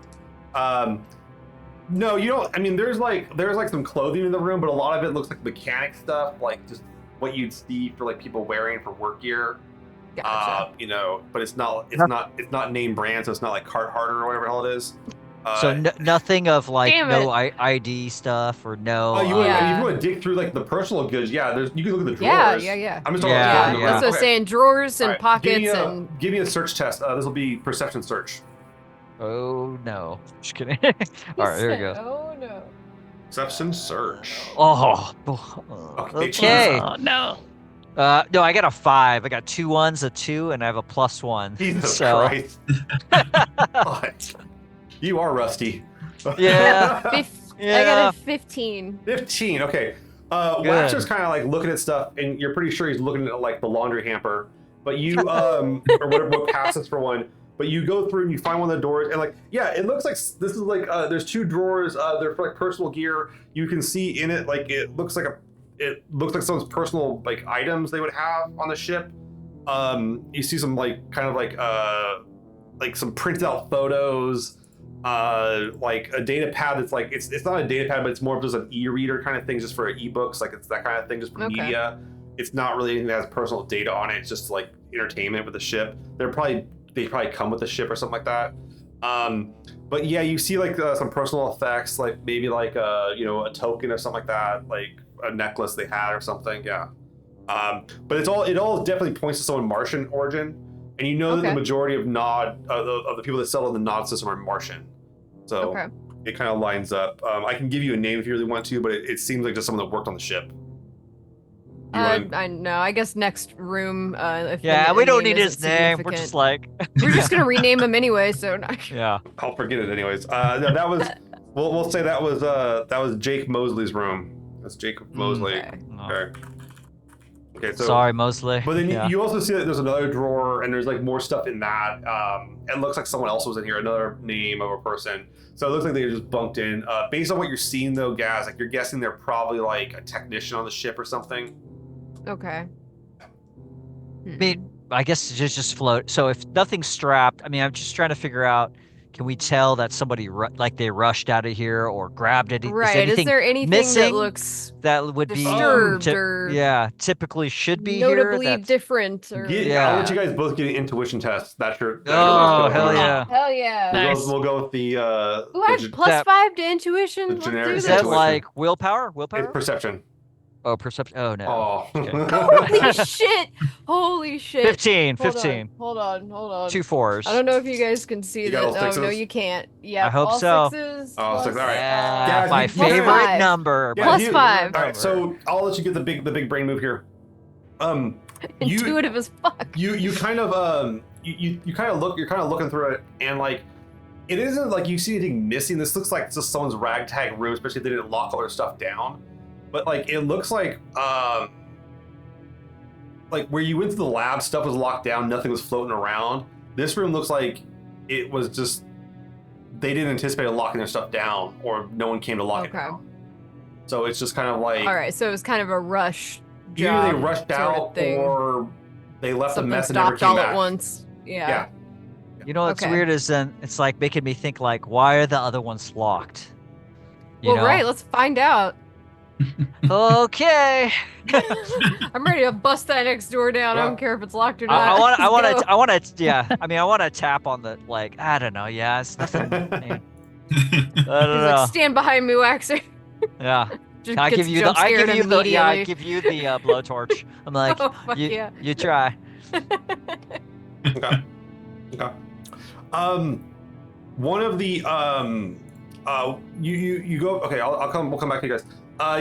No, you don't. I mean, there's like some clothing in the room, but a lot of it looks like mechanic stuff, like just what you'd see for like people wearing for work gear. Gotcha. You know, but it's not name brand, so it's not like Carhartt or whatever the hell it is. So nothing of like Damn no ID stuff or no. Oh, you Yeah. want to dig through like the personal goods? Yeah, you can look at the drawers. Yeah. I'm just talking Yeah, about yeah. That's what I'm saying. Drawers and All right, pockets and give me a search test. This will be perception search. Oh no. Just kidding. All right, here we go. Oh no. Perception search. Oh. Okay. Oh no. No, I got a 5. I got 2 1s, a 2, and I have a +1. Jesus so Christ. God. You are rusty. yeah. I Yeah. got a 15. 15. Okay. Good. Waxer's kind of like looking at stuff, and you're pretty sure he's looking at like the laundry hamper. But you, or whatever, what passes for one. But you go through and you find one of the doors, and like, yeah, it looks like this is like there's 2 drawers. They're for like personal gear. You can see in it like it looks like someone's personal like items they would have on the ship. You see some like kind of like some printed out photos. Like a data pad that's like it's not a data pad, but it's more of just an e-reader kind of thing, just for ebooks. Like it's that kind of thing, just for Okay. media. It's not really anything that has personal data on it. It's just like entertainment with the ship. They probably come with the ship or something like that. But yeah, you see like some personal effects, like maybe like a token or something like that, like a necklace they had or something. Yeah. But it all definitely points to someone Martian origin, and you know that Okay. the majority of of the people that settle in the Nod system are Martian. So Okay. it kind of lines up. I can give you a name if you really want to, but it seems like just someone that worked on the ship. You wanna- I know. I guess next room. If Yeah, the we don't name need his isn't name. We're significant. just like We're just gonna rename him anyway. So yeah. I'll forget it anyways. No, that was we'll say that was Jake Mosley's room. That's Jacob Mosley. Okay. Okay. Okay. So Sorry, Mosley. But then yeah. you also see that there's another drawer, and there's like more stuff in that. It looks like someone else was in here, another name of a person. So it looks like they just bunked in. Based on what you're seeing, though, Gaz, like you're guessing they're probably like a technician on the ship or something. Okay. I mean, I guess just float. So if nothing's strapped, I mean, I'm just trying to figure out. Can we tell that somebody they rushed out of here or grabbed it? Right. Is there anything that missing looks that would be disturbed or typically should be notably here? That's- different? Or... Yeah. I'll let you guys both get an intuition test. That's your. Oh, hell yeah. Hell yeah. Nice. We'll go with the. Ooh, I have the plus that- 5 to intuition. the Let's generic do Is this. that Intuition. like willpower? it's Willpower? perception. Oh, perception. Oh no. Oh. Okay. Holy shit! Holy shit! 15. Hold 15. on. Hold on. 2 4s. I don't know if you guys can see You got all that. Oh no, sixes? you can't. Yeah. I hope all so. Sixes, All plus- six, all right. Yeah, Guys, my you- plus favorite 5. number. Yeah, Plus you- 5. All right, so I'll let you get the big brain move here. You Intuitive as fuck. you kind of you kind of look, you're kind of looking through it, and like it isn't like you see anything missing. This looks like it's just someone's ragtag room, especially if they didn't lock all their stuff down. But like it looks like where you went to the lab, stuff was locked down, nothing was floating around. This room looks like it was just they didn't anticipate locking their stuff down, or no one came to lock it Okay. down. So it's just kind of like All right, so it was kind of a rush. either they job rushed sort of out thing. or they left a Something mess and never stopped came all back. at once. Yeah. Yeah. You know what's Okay. weird is then it's like making me think like, why are the other ones locked? You Well, know? right. Let's find out. Okay. I'm ready to bust that next door down. I Well, don't care if it's locked or not. I want Let's to go. yeah. I mean, I want to tap on the like. I don't know. Yeah, it's nothing. man. I He's don't know. like, stand behind me, Waxer. Yeah. Just I gets give you the. jump I scared give you the. Yeah. I immediately. give you the blowtorch. I'm like, Oh, fuck you, yeah. you try. Okay. Okay. One of the you go. Okay, we'll come back to you guys.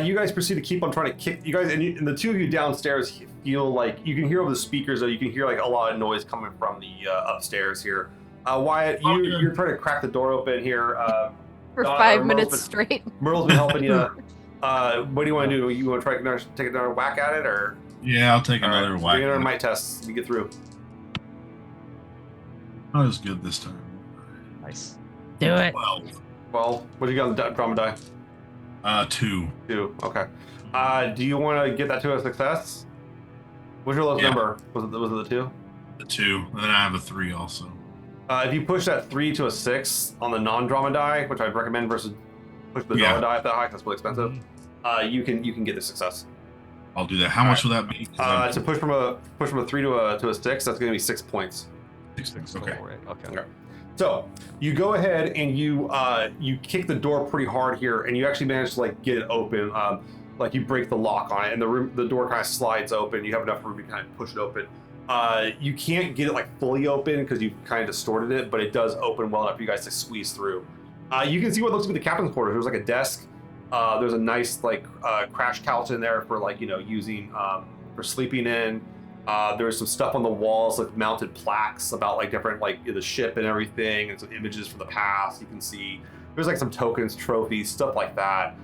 You guys proceed to keep on trying to kick. You guys and the two of you downstairs feel like you can hear over the speakers, though you can hear like a lot of noise coming from the upstairs here. Wyatt, you're trying to crack the door open here. For 5 minutes straight. Myrtle's been helping you. What do you want to do? You want to try take another whack at it, or? Yeah, I'll take another whack. Take another might test to get through. I was good this time. Nice. Do it. 12. Well, what do you got on the drama die? 2. 2. Okay. Do you want to get that to a success? What's your lowest number? Was it the 2? The 2. And then I have a 3 also. If you push that 3 to a 6 on the non-drama die, which I'd recommend versus push the drama die at that high, that's really expensive. You can get the success. I'll do that. How much will that be? To push from a 3 to a 6, that's going to be 6 points. 6. Okay. Okay. So you go ahead and you kick the door pretty hard here, and you actually manage to like get it open. Like you break the lock on it, and the door kind of slides open. You have enough room to kind of push it open. You can't get it like fully open because you kind of distorted it, but it does open well enough for you guys to squeeze through. You can see what looks to be the captain's quarters. There's like a desk. There's a nice like crash couch in there for like using for sleeping in. There's some stuff on the walls, like mounted plaques about like different like the ship and everything, and some images from the past. You can see there's like some tokens, trophies, stuff like that.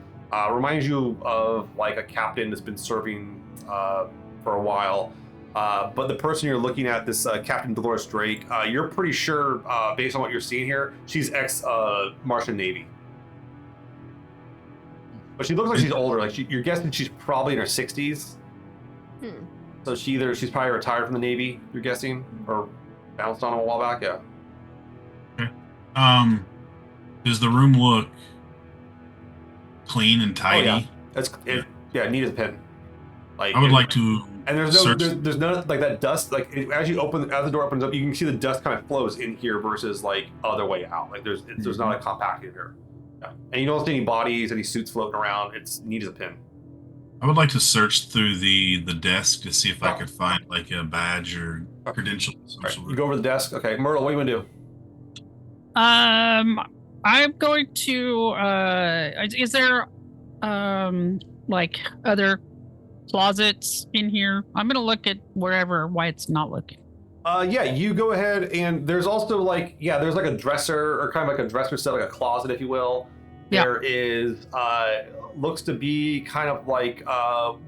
Reminds you of like a captain that's been serving for a while. But the person you're looking at, this Captain Dolores Drake, you're pretty sure, based on what you're seeing here, she's ex-Martian Navy. But she looks like she's older. Like you're guessing she's probably in her 60s. So she's probably retired from the Navy, you're guessing, or bounced on him a while back. Yeah. Okay. Does the room look clean and tidy? Oh, yeah. Neat as a pin. Like I would like to. And there's none like that dust. Like as the door opens up, you can see the dust kind of flows in here versus like other way out. Like there's not a compact in here. Yeah. And you don't see any bodies, any suits floating around. It's neat as a pin. I would like to search through the desk to see if I could find like a badge or credential. Right. You go over to the desk. Okay, Myrtle, what do you want to do? I'm going to. Is there like other closets in here? I'm gonna look at wherever Wyatt's not looking. Yeah, you go ahead, and there's also like there's like a dresser, or kind of like a dresser set, like a closet, if you will. There is looks to be kind of like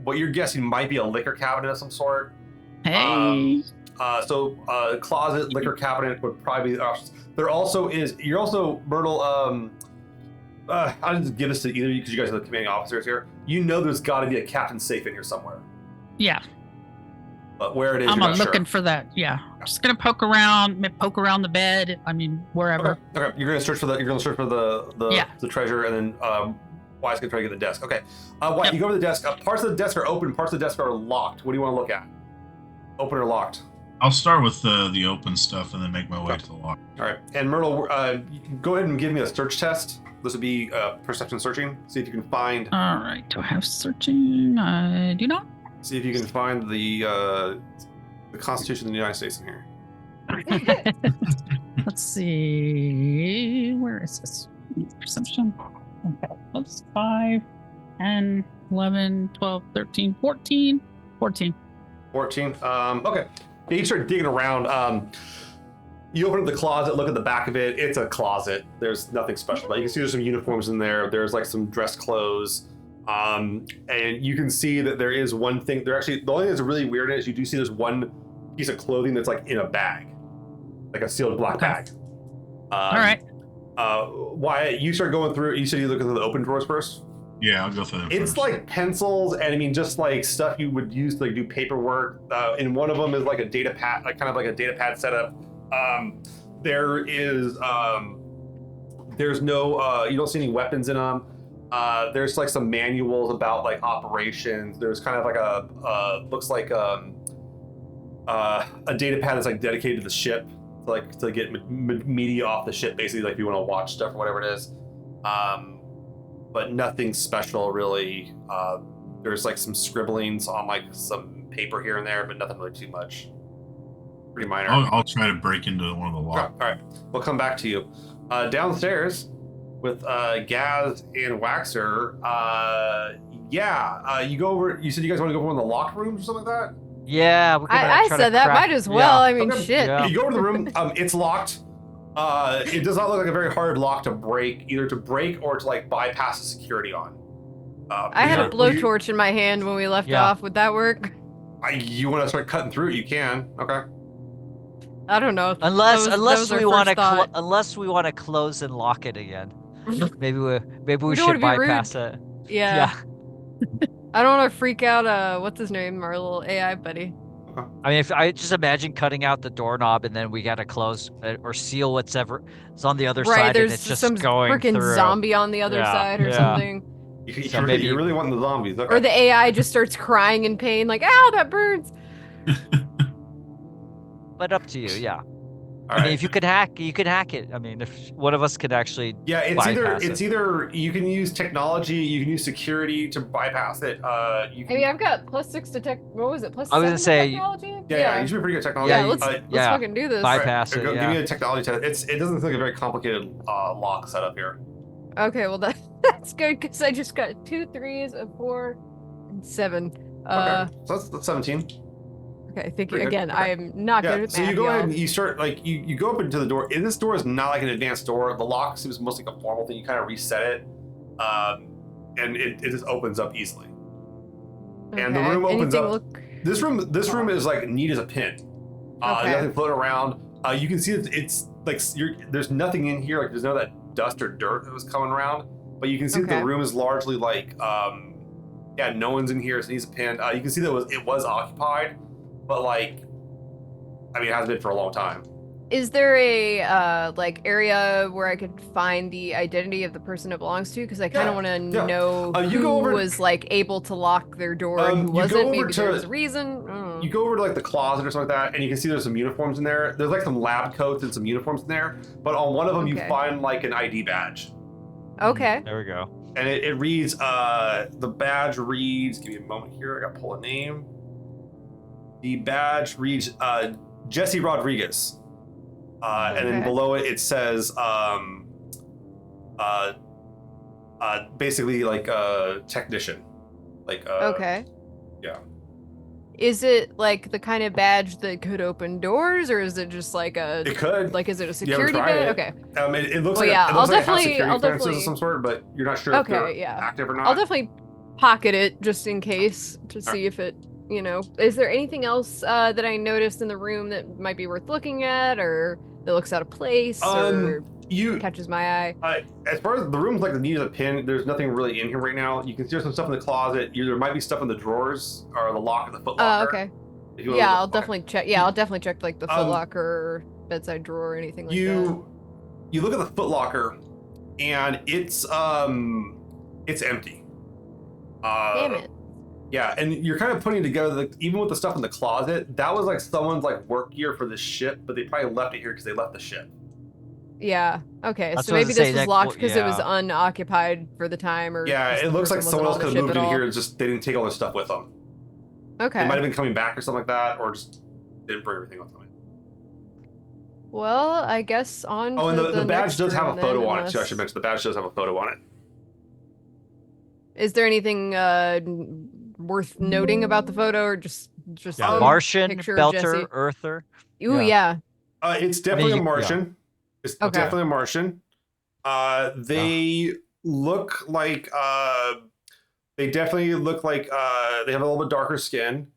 what you're guessing might be a liquor cabinet of some sort. Hey. So closet, liquor cabinet would probably be the options. There also is. You're also Myrtle. I'll just give this to either of you because you guys are the commanding officers here. You know there's got to be a captain's safe in here somewhere. Yeah. But where it is, I'm you're not looking sure. for that. Yeah. Just gonna poke around the bed. I mean, wherever. Okay. You're gonna search for the treasure, and then Wyatt's gonna try to get the desk. Okay. Wyatt, you go to the desk. Parts of the desk are open. Parts of the desk are locked. What do you want to look at? Open or locked? I'll start with the open stuff and then make my way to the lock. All right. And Myrtle, go ahead and give me a search test. This would be perception searching. See if you can find. All right. Do I have searching? I do not. See if you can find the Constitution of the United States in here. Let's see. Where is this? Perception. Okay. That's 5, 10, 11, 12, 13, 14. 14. 14. Okay. Yeah, you start digging around. You open up the closet, look at the back of it. It's a closet. There's nothing special about it. You can see there's some uniforms in there. There's like some dress clothes. And you can see that there is one thing. The only thing that's really weird is you do see there's one piece of clothing that's like in a bag, like a sealed black bag. All right. Wyatt, you start going through. You said you look at the open drawers first. Yeah, I'll go through them. It's first. like pencils, and I mean just like stuff you would use to like do paperwork. And one of them is like a data pad, like kind of like a data pad setup. There is there's no you don't see any weapons in them. There's like some manuals about like operations. There's kind of like a looks like a data pad that's like dedicated to the ship, to get media off the ship, basically, like if you want to watch stuff or whatever it is. But nothing special really. There's like some scribblings on like some paper here and there, but nothing really too much. Pretty minor. I'll try to break into one of the locks. All right, we'll come back to you. Downstairs with Gaz and Waxer, Yeah. You go over. You said you guys want to go over in the locked rooms or something like that. Yeah, we're gonna I try to said that. crack- Might as well. Yeah. I mean, Okay. shit. Yeah. You go over to the room. It's locked. It does not look like a very hard lock to break, either to break or to like bypass the security on. I had a Yeah. blowtorch in my hand when we left Yeah. off. Would that work? You want to start cutting through it? You can. Okay. I don't know. Unless That was our we want to first thought. unless we want to close and lock it again. Maybe we We don't should wanna be rude. bypass it. Yeah. I don't want to freak out. What's his name? Our little AI buddy. I mean, if I just imagine cutting out the doorknob and then we gotta close or seal whatever is on the other Right. side, There's and it's just some going freaking through. zombie on the other Yeah, side or yeah. something. So maybe- You really want the zombies? Okay. Or the AI just starts crying in pain, like, "Ow, that burns." But up to you, yeah. All I mean, right. if you could hack it. I mean, if one of us could actually, Yeah, bypass it's it. either you can use technology, you can use security to bypass it. You I can, mean, I've got +6 to tech. What was it? +7 I was gonna to say- technology. yeah, you should be pretty good at technology. Yeah, let's yeah. fucking do this. Bypass it, Give yeah. me a technology test. It doesn't look like a very complicated lock setup here. Okay, well that's good because I just got 2 3s, a 4, and 7. Okay, so that's 17. Okay, thank you Pretty good. again. Okay. I am not good Yeah, at so math, you go ahead y'all. and you start like you go up into the door. And this door is not like an advanced door. The lock seems mostly like a formal thing. You kind of reset it, and it just opens up easily. And the Okay, room opens anything up. Look... This room is like neat as a pin. Okay. Nothing floating around. You can see that it's like there's nothing in here. Like there's none of that dust or dirt that was coming around. But you can see that Okay. the room is largely like yeah, no one's in here. So it needs a pin. You can see that it was occupied, but like I mean it hasn't been for a long time. Is there a like area where I could find the identity of the person it belongs to? Because I kind Yeah, of want to yeah. know You who go over- was like able to lock their door and You who go wasn't. over Maybe to- there was a reason. I don't know. You go over to like the closet or something like that, and you can see there's some uniforms in there. There's like some lab coats and some uniforms in there, but on one of them you Okay. find like an ID badge. Okay. There we go. And it reads, the badge reads, give me a moment here, I gotta pull a name. The badge reads Jesse Rodriguez. And then Okay. below it, it says basically like a technician. Like, Okay. yeah. Is it like the kind of badge that could open doors, or is it just like a It could. like is it a You haven't security tried badge? it. Okay. It looks Well, like yeah, it looks I'll like it has definitely- security I'll clearances definitely- of some sort, but you're not sure if they're Okay, yeah. active or not. I'll definitely pocket it just in case to see if it, you know. Is there anything else that I noticed in the room that might be worth looking at, or that looks out of place, or You catches my eye? As far as the room's like the neat as a pin, there's nothing really in here right now. You can see there's some stuff in the closet. There might be stuff in the drawers or the lock of the foot locker. Okay. If you wanna Yeah, look- I'll okay. definitely check. Yeah, I'll definitely check like the Um, foot locker or bedside drawer or anything like that. You look at the foot locker, and it's empty. Damn it. Yeah, and you're kind of putting together even with the stuff in the closet. That was like someone's like work gear for the ship, but they probably left it here because they left the ship. Yeah. Okay. That's So what I was maybe gonna this say, was that- locked because it was yeah. unoccupied for the time, or Yeah, just it the looks like person someone else wasn't could on have the moved ship in at here all. and just they didn't take all their stuff with them. Okay. They might have been coming back or something like that, or just didn't bring everything with them. Well, I guess on. Oh, and to the badge next does have room a photo then, on it too. I unless- should mention the badge does have a photo on it. Is there anything worth noting about the photo, or just Yeah, a Martian, picture of Jesse? Belter, Earther. Ooh, yeah. It's definitely you- a yeah. Martian. It's Okay. definitely a Martian. They look like they definitely look like they have a little bit darker skin.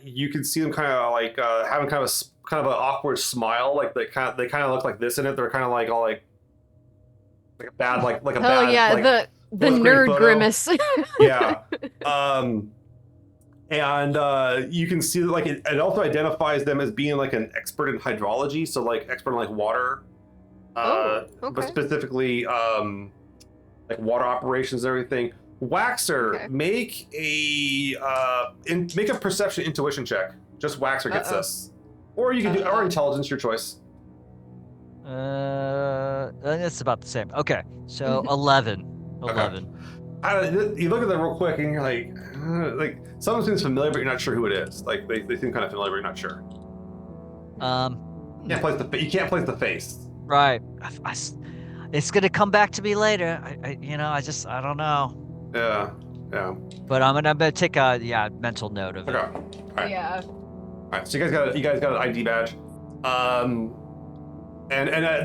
You can see them kind of like having kind of an awkward smile. Like they kind of look like this in it. They're kind of like all like a bad like a Hell bad yeah, like, the fourth grade nerd photo. grimace. Yeah. And you can see that like it also identifies them as being like an expert in hydrology, so like expert in like water. Oh, But okay. specifically like water operations and everything. Waxer, Okay. make a perception intuition check. Just Waxer gets Uh-oh. this. Or you can do or intelligence, your choice. It's about the same. Okay, so 11. 11. You look at them real quick and you're like someone seems familiar, but you're not sure who it is. Like they seem kind of familiar, but you're not sure. You can't place the face. Right. It's gonna come back to me later. I don't know. Yeah. Yeah. But I'm gonna take a mental note of Okay. it. All right. Yeah. All right. So you guys got an ID badge. And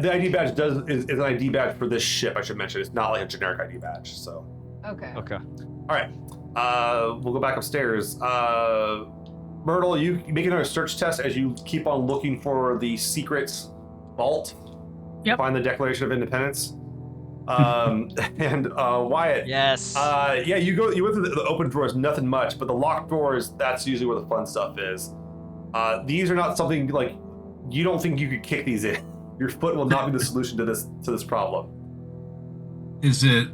the ID badge is an ID badge for this ship. I should mention it's not like a generic ID badge. So. Okay. Okay. All right. We'll go back upstairs. Myrtle, you make another search test as you keep on looking for the secret vault. Yep. Find the Declaration of Independence. And Wyatt. Yes. Yeah, you went through the open drawers, nothing much, but the locked drawers, that's usually where the fun stuff is. These are not something like you don't think you could kick these in. Your foot will not be the solution to this problem. Is it?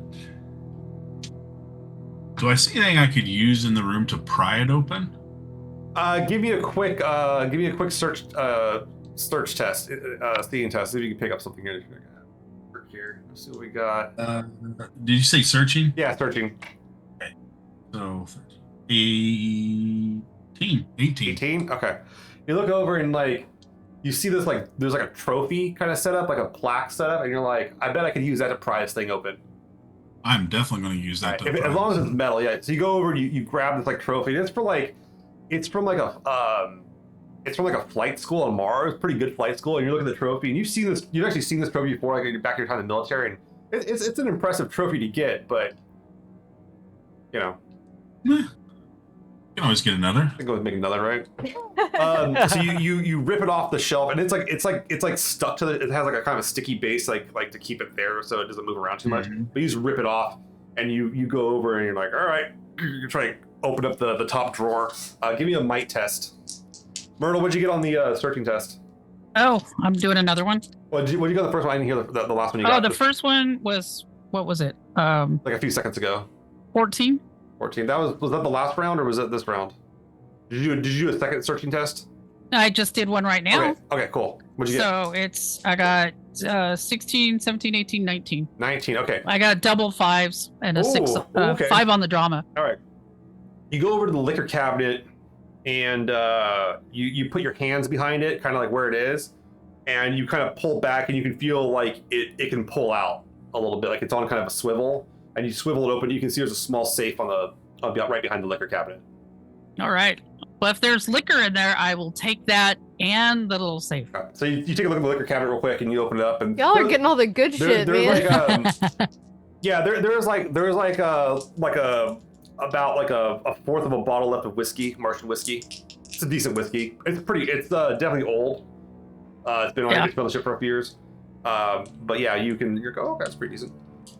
Do I see anything I could use in the room to pry it open? Give me a quick search test, seeing test. See if you can pick up something here. Here, let's see what we got. Did you say searching? Yeah, searching. Okay. So 18. 18. Okay. You look over and like you see this like there's like a trophy kind of setup, like a plaque setup, and you're like, I bet I could use that to pry this thing open. I'm definitely going to use that. Right. As long as it's metal, yeah. So you go over and you grab this like trophy. And it's from like a flight school on Mars, pretty good flight school, and you're looking at the trophy, and you've actually seen this trophy before, like back in your time in the military, and it's an impressive trophy to get, but you know. You can always get another. I think go make another, right? So you rip it off the shelf, and it's like stuck to it has like a kind of a sticky base, like to keep it there so it doesn't move around too much. But you just rip it off, and you go over and you're like, all right, you're trying to open up the top drawer. Give me a might test. Myrtle, what'd you get on the searching test? Oh, I'm doing another one. What did you get the first one? I didn't hear the last one you got. Oh, the first one was, what was it? Like a few seconds ago. 14. 14. Was that the last round or was it this round? Did you do a second searching test? I just did one right now. Okay, cool. What'd you get? So I got 16, 17, 18, 19. 19, okay. I got double fives and a okay. 5 on the drama. All right. You go over to the liquor cabinet and you put your hands behind it, kind of like where it is, and you kind of pull back and you can feel like it can pull out a little bit, like it's on kind of a swivel, and you swivel it open. You can see there's a small safe on right behind the liquor cabinet. All right. Well, if there's liquor in there, I will take that and the little safe. Okay. So you take a look at the liquor cabinet real quick and you open it up, and Y'all are getting all the good shit, man. Like, yeah, there's about a fourth of a bottle left of whiskey, Martian whiskey. It's a decent whiskey. It's definitely old. It's been on the ship for a few years. But yeah, you're okay, that's pretty decent.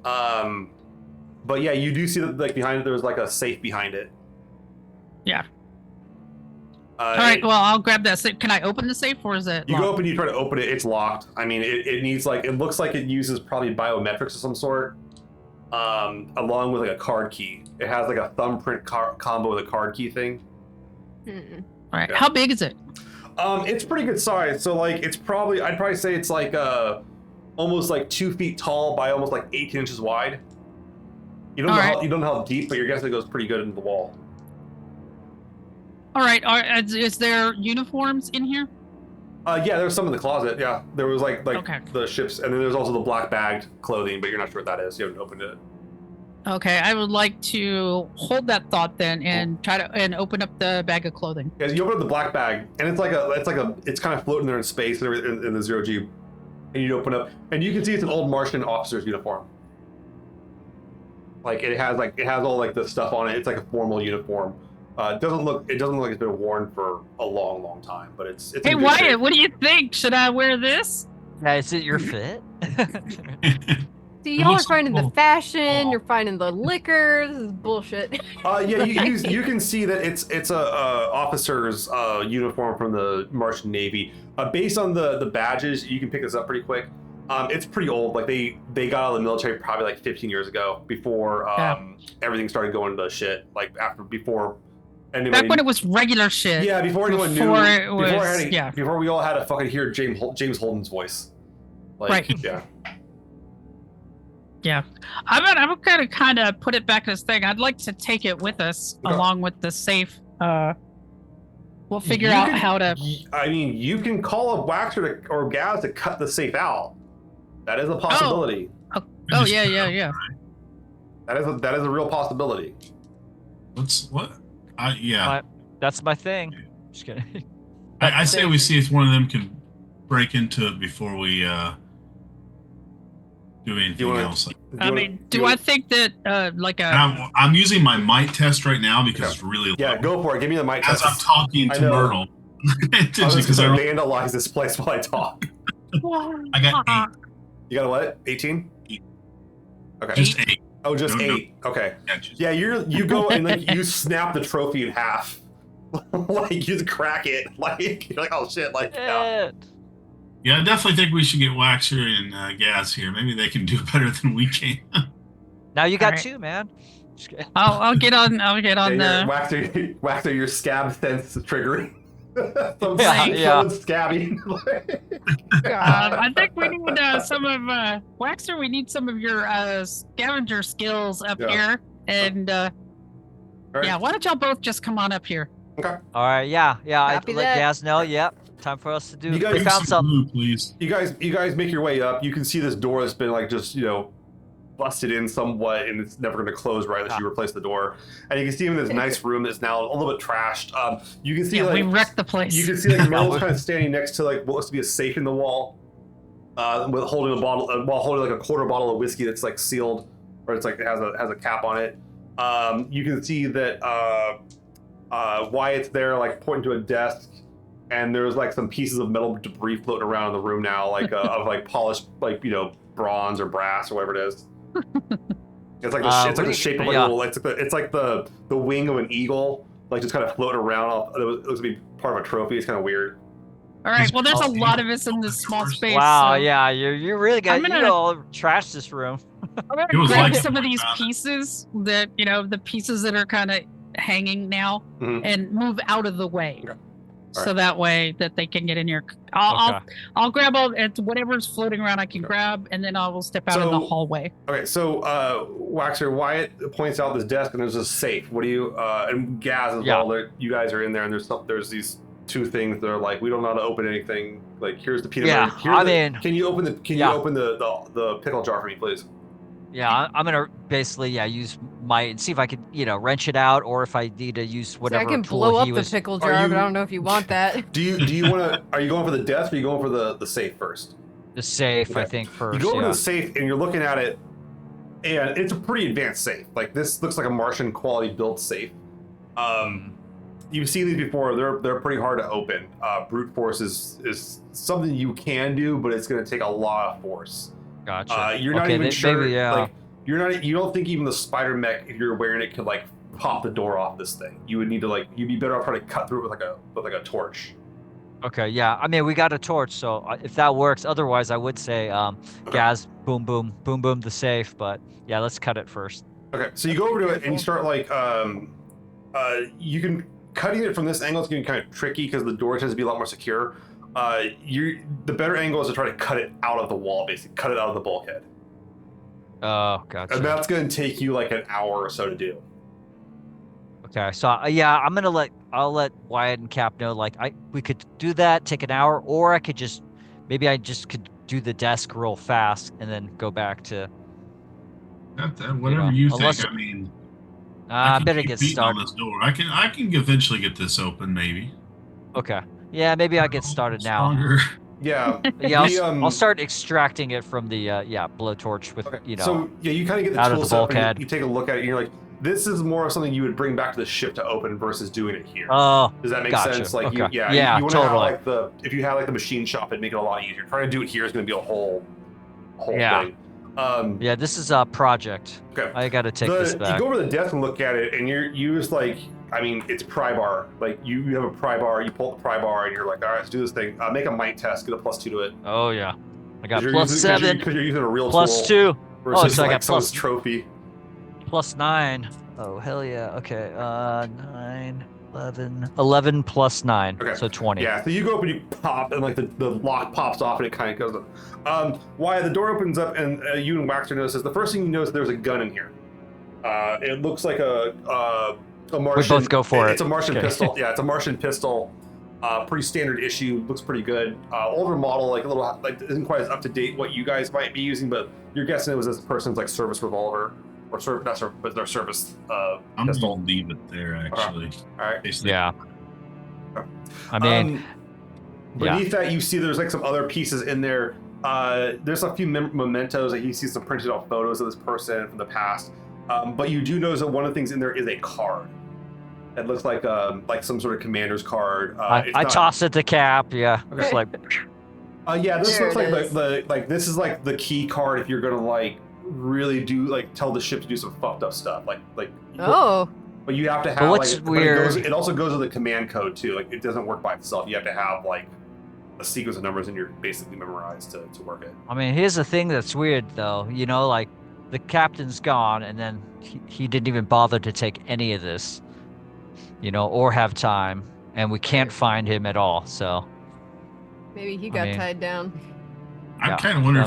But yeah, you do see that like behind it, there was like a safe behind it. Yeah. All right, well, I'll grab that safe. Can I open the safe or is it You locked? go up and you try to open it, it's locked. I mean, it needs it looks like it uses probably biometrics of some sort. Along with like a card key. It has like a thumbprint combo with a card key thing. All right, Yeah. How big is it? It's pretty good size. So like I'd probably say it's like almost like 2 feet tall by almost like 18 inches wide. You don't know how deep, but you're guessing it goes pretty good into the wall. All right, is there uniforms in here? Yeah, there's some in the closet. Yeah, there was like Okay. the ships, and then there's also the black bagged clothing, but you're not sure what that is. You haven't opened it. Okay, I would like to hold that thought then and try to open up the bag of clothing. Yeah, you open up the black bag, and it's kind of floating there in space and in the zero G, and you open up, and you can see it's an old Martian officer's uniform. Like it has all like the stuff on it. It's like a formal uniform. It doesn't look like it's been worn for a long, long time, but it's. Hey in good Wyatt, shape. what do you think? Should I wear this? Yeah, is it your fit? See, y'all are finding the fashion, you're finding the liquor. This is bullshit. Yeah, you can see that it's a officer's uniform from the Martian Navy. Based on the badges, you can pick this up pretty quick. It's pretty old. Like they got out of the military probably like 15 years ago, before everything started going to shit. Like before anybody. Back when it was regular shit. Yeah, before anyone knew. It was, Before we all had to fucking hear James Holden's voice. Like, Right. Yeah. Yeah, I'm gonna kind of put it back in this thing. I'd like to take it with us Okay. along with the safe. We'll figure out how to. I mean, you can call a waxer or Gaz to cut the safe out. That is a possibility. Oh yeah. That is a real possibility. What? Yeah. That's my thing. Just kidding. I say we see if one of them can break into it before we do anything else. Do I think that like a? I'm using my might test right now because it's really low. Yeah, go for it. Give me the might As test. I'm talking to Myrtle. I was just going to vandalize this place while I talk. I got 8. You got a what? 18? 8. Okay. Just 8. Oh, just 8. Okay. Yeah, you go and like you snap the trophy in half. Like you just crack it. Like you're like, oh shit, like yeah, I definitely think we should get Waxer and Gaz here. Maybe they can do better than we can. Now you got 2, man. I'll get on the Waxer, your scab sense triggering. Scabby. I think we need some of Waxer. We need some of your scavenger skills up here, and right. why don't y'all both just come on up here? Okay. All right. Yeah. I Copy let that. Gaz know. Yep. Time for us to do. You guys We found something. Please. You guys make your way up. You can see this door has been like just busted in somewhat, and it's never going to close right unless you replace the door. And you can see him in this nice room that's now a little bit trashed. You can see we wrecked the place. You can see like Mel's kind of standing next to like what looks to be a safe in the wall, with holding a bottle while holding like a quarter bottle of whiskey that's like sealed, or it's like it has a cap on it. You can see that Wyatt's there like pointing to a desk, and there's like some pieces of metal debris floating around in the room now, like of like polished like bronze or brass or whatever it is. It's like the shape of like a little. It's like the wing of an eagle, like just kind of floating around. It looks to be part of a trophy. It's kind of weird. All right. Well, there's a lot of us in this small space. Wow. So Yeah. You really got you all trashed this room. I'm gonna grab some of these pieces that the pieces that are kind of hanging now, and move out of the way. Okay. So that way that they can get in here. I'll grab whatever's floating around I can grab, and then I will step out in the hallway. Okay, so Waxer, Wyatt points out this desk, and there's a safe. What do you and Gaz as well? You guys are in there, and there's these 2 things that are like, we don't know how to open anything. Like here's the peanut butter. Can you open the pickle jar for me, please? Yeah, I'm gonna basically use and see if I can wrench it out, or if I need to use whatever. I can tool blow up he the pickle jar, but I don't know if you want that. Do you want to? Are you going for the desk, or are you going for the safe first? The safe, I think, first. You go over to the safe, and you're looking at it, and it's a pretty advanced safe. Like this looks like a Martian quality built safe. You've seen these before. They're pretty hard to open. Brute force is something you can do, but it's going to take a lot of force. Gotcha. You're not even sure. Maybe, like, you don't think even the spider mech, if you're wearing it, could like pop the door off this thing. You would need to you'd be better off trying to cut through it with like a torch. Okay, yeah. I mean, we got a torch, so if that works. Otherwise, I would say Gaz, boom, boom, boom, boom, the safe. But yeah, let's cut it first. Okay, so you go over to it and you start you can cutting it from this angle is going to be kind of tricky because the door tends to be a lot more secure. The better angle is to try to cut it out of the wall, basically cut it out of the bulkhead. Oh, gotcha. And that's going to take you like an hour or so to do. Okay, so I'll let Wyatt and Cap know we could do that, take an hour, or I could could do the desk real fast and then go back to. Whatever you think. I mean, I better get started. On this door. I can eventually get this open, maybe. Okay. Yeah, maybe I'll get started now. Yeah. I'll start extracting it from the blowtorch with So you kind of get the out of tool the set up bulkhead. You take a look at it, and you're like, this is more of something you would bring back to the ship to open versus doing it here. Oh, does that make gotcha. sense? Like, okay. you want totally. to have if you had the machine shop, it'd make it a lot easier. Trying to do it here is going to be a whole thing. This is a project. Okay. I got to take this back. You go over to the desk and look at it, and you just it's pry bar. Like you have a pry bar, you pull up the pry bar, and you're like, all right, let's do this thing. Make a might test, get a +2 to it. Oh yeah, I got +7. Because you're using a real +2. tool. Versus so I got someone's trophy. +9. Oh hell yeah. Okay. 9, 11 plus 9. Okay. So 20. Yeah. So you go up and you pop, and the lock pops off, and it kind of goes up. Why the door opens up, and you and Waxer notices the first thing you notice there's a gun in here. It looks like a Martian. We both go for it. It's a Martian pistol. Yeah, it's a Martian pistol. Pretty standard issue. Looks pretty good. Older model, a little isn't quite as up to date what you guys might be using, but you're guessing it was this person's service revolver. or not service, but their service I'm pistol. gonna leave it there actually. All right. Yeah. I mean, beneath that, you see there's like some other pieces in there. There's a few mementos. Like you see some printed out photos of this person from the past. But you do notice that one of the things in there is a card. It looks like some sort of commander's card. I toss it to Cap. Yeah. Okay. Just like. Yeah, this There looks like it is. the this is like the key card if you're gonna like really do like tell the ship to do some fucked up stuff. Like. Oh. But you have to have But what's like weird- it also goes with the command code too. Like it doesn't work by itself. You have to have like a sequence of numbers in your basically memorized to work it. I mean, here's the thing that's weird though. You know, like the captain's gone, and then he didn't even bother to take any of this. You know, or have time, and we can't find him at all. So. Maybe he got mean- tied down. I Yeah. kind of wonder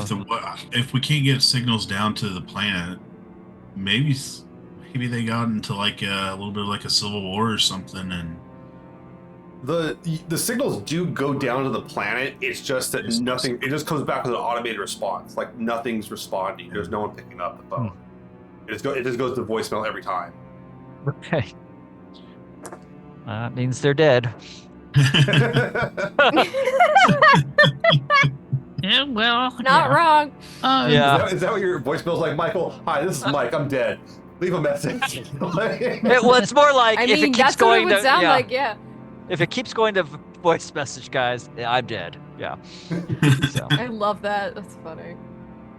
if we can't get signals down to the planet, maybe they got into like a little bit of like a civil war or something, and The signals do go down to the planet. It's just that nothing. It just comes back with an automated response. Like nothing's responding. There's no one picking up the phone. It just goes to voicemail every time. Okay. That means they're dead. Yeah, well, Not wrong. Yeah. Is that what your voicemail's like, Michael? Hi, this is Mike. I'm dead. Leave a message. Well, it's more like I if mean, it keeps that's what it going would to sound yeah. like, yeah. If it keeps going to voice message, guys, I'm dead. Yeah. So, I love that. That's funny.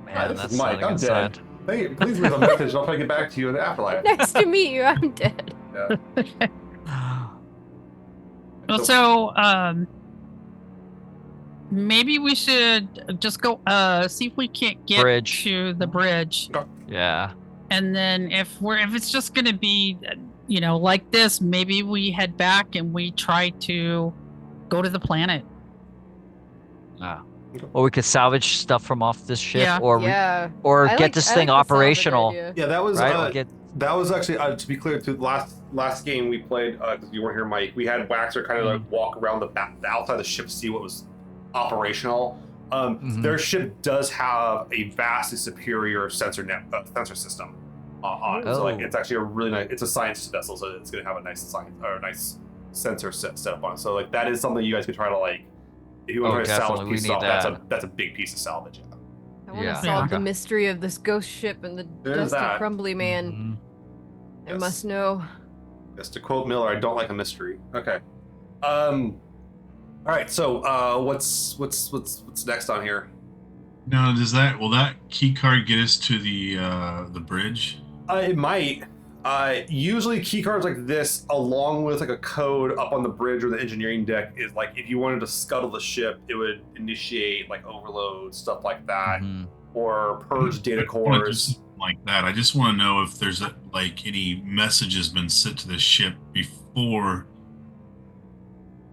Hi, man, this that's is Mike. something I'm dead. inside. Hey, please leave a message. I'll try to get back to you in the afterlife. Nice to meet you. I'm dead. Yeah. Well, so maybe we should just go see if we can't get Bridge. to the bridge, Yeah. and then if it's just gonna be, like this, maybe we head back and we try to go to the planet. Or we could salvage stuff from off this ship, Yeah. or Yeah. or I get this I thing the salvage operational, idea. Yeah, that was right? Or get that was actually to be clear. To the last game we played, because you weren't here, Mike. We had Waxer kind of like walk around the outside of the ship to see what was operational. Their ship does have a vastly superior sensor system on it. So like Oh. it's actually a really nice. It's a science vessel, so it's going to have a nice nice sensor set up on it. So like that is something you guys could try to like. If you want Oh, to try to salvage definitely. We pieces need off, that. that's a big piece of salvage. I want Yeah. to solve Yeah. the mystery of this ghost ship and the There's dusty, that. crumbly man. Mhm. I Yes. must know. Yes, to quote Miller, I don't like a mystery. Okay. All right. So, what's next on here? now will that key card get us to the bridge? It might. Usually, key cards like this, along with like a code up on the bridge or the engineering deck, is like if you wanted to scuttle the ship, it would initiate like overload stuff like that, Mhm. or purge data I don't wanna do cores. something like that. I just want to know if there's like any message has been sent to the ship before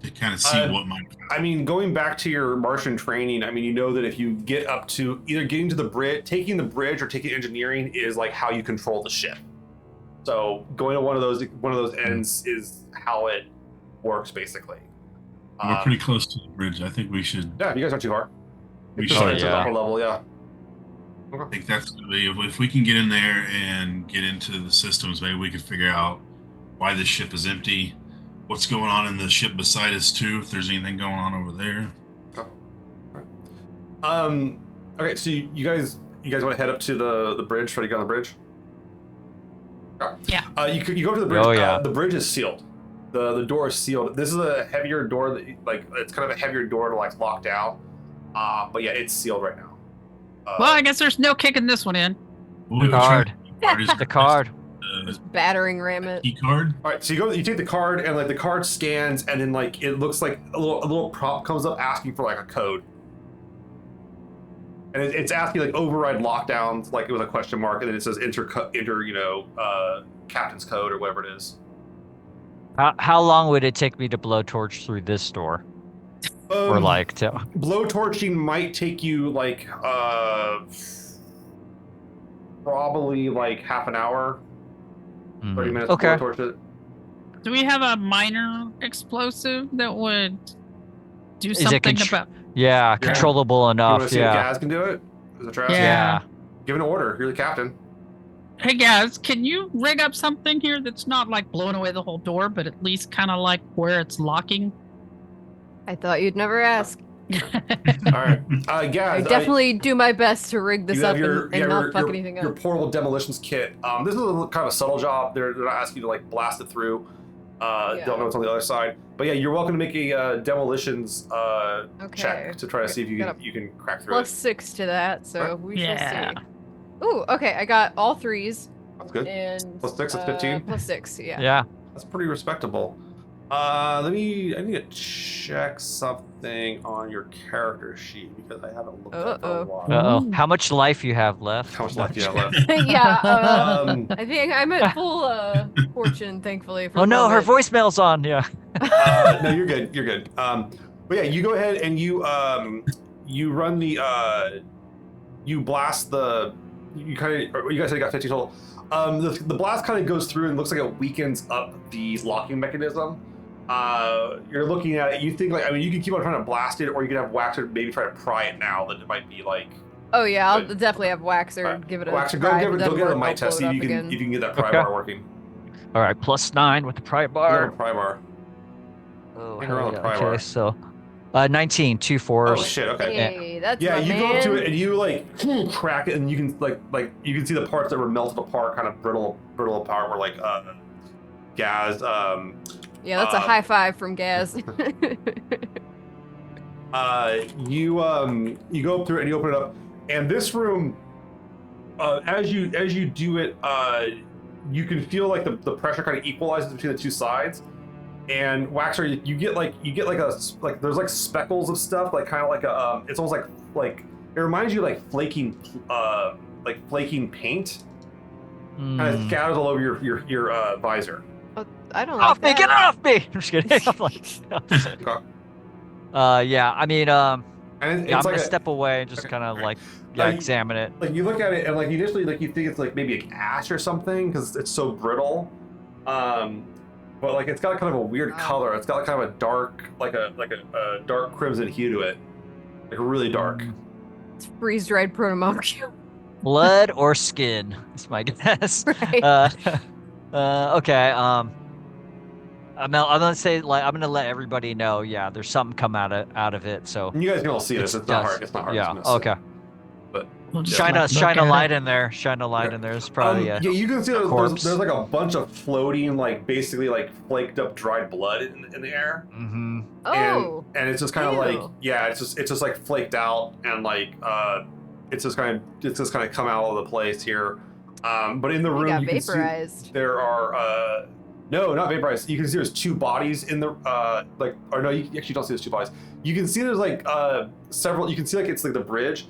to kind of see what might. I mean, going back to your Martian training, I mean, you know that if you get up to either getting to the bridge, taking the bridge, or taking engineering is like how you control the ship. So going to one of those ends is how it works, basically. We're pretty close to the bridge. I think we should. Yeah, you guys aren't too far. We It's should. just yeah. upper level, yeah. I think that's gonna be if we can get in there and get into the systems, maybe we could figure out why the ship is empty, what's going on in the ship beside us too, if there's anything going on over there. Okay, so you guys want to head up to the bridge? Try to get on the bridge. Yeah. You go up to the bridge. Oh, yeah. The bridge is sealed. The door is sealed. This is a heavier door that like it's kind of a heavier door to like lock down. But yeah, it's sealed right now. Well, I guess there's no kicking this one in. Well, Card. is The card. Battering ram it. Key card. All right, so you take the card and like the card scans and then like it looks like a little prompt comes up asking for like a code. And it's asking like override lockdowns, like it was a question mark, and then it says enter captain's code or whatever it is. How long would it take me to blowtorch through this door? Or like to blowtorching might take you like probably like half an hour, 30 minutes Okay. to blowtorch it. Do we have a minor explosive that would do it something contr- about? Yeah, controllable You want enough. to see if Yeah. Gaz can do it? Is it Travis? Yeah. Yeah. Give an order. You're the captain. Hey guys, can you rig up something here that's not like blowing away the whole door, but at least kind of like where it's locking? I thought you'd never ask. All right, I guys. definitely do my best to rig this You have up your, and not fuck anything your up. portable demolitions kit. This is a kind of a subtle job. They're not asking you to like blast it through. Don't know what's on the other side. But yeah, you're welcome to make a demolitions check to try to see if you can crack through it. +6 to that, so Alright. we shall see. Ooh, okay, I got all 3s. That's good. And +6 is 15. +6, yeah. Yeah. That's pretty respectable. I need to check something on your character sheet because I haven't looked at it for a while. How much life you have left? How much life do you have left? Yeah, I think I'm at full fortune, thankfully. For Oh no, her voicemail's on. Yeah. No, you're good. You're good. But yeah, you go ahead and you run the you blast the you guys said you got 50 total. The blast kind of goes through and looks like it weakens up the locking mechanism. You're looking at it. You think like you can keep on trying to blast it, or you could have Waxer maybe try to pry it now. That it might be like. Oh yeah, I'll definitely have Waxer give it a Waxer, pry. go get a mic test. See if you can get that pry bar working. All right, +9 with the pry bar. Pry bar. Oh, Hang around the pry bar. Okay, so 19, 2 4s. Oh shit! Okay. Hey, that's yeah, my you man. go up to it and you like crack it, and you can like you can see the parts that were melted apart, kind of brittle apart, where like Gaz. Yeah, that's a high five from Gaz. You go up through it and you open it up, and this room, as you do it, you can feel like the pressure kind of equalizes between the two sides. And Waxer, you get like there's like speckles of stuff, like kind of like a it's almost like it reminds you of like flaking paint, kind of scatters all over your visor. I don't Off like me! that. Get it off me! I'm just kidding. I'm like, yeah. I mean, and I'm like gonna step away and just kind of like examine it. Like you look at it and like initially like you think it's like maybe like ash or something because it's so brittle. But like it's got kind of a weird color. It's got like kind of a dark, like a dark crimson hue to it, like really dark. It's freeze-dried proto-molecule. Blood or skin? Is my guess. Right. Okay. I'm gonna say like I'm gonna let everybody know. Yeah, there's something come out of it. So And you guys can all see this. It's not hard. It's not hard. Yeah. to miss it. Okay. But Shine a light in there. Shine a light in there. It's probably yeah, you can see corpse. there's like a bunch of floating, like basically like flaked up dried blood in the air. Mm-hmm. Oh. And it's just kind of like it's just like flaked out and like it's just kind of come out of the place here. But in the room got you can vaporized. see there are no, not vaporized. You can see there's two bodies in the you actually don't see there's two bodies. You can see there's like several. You can see like it's like the bridge.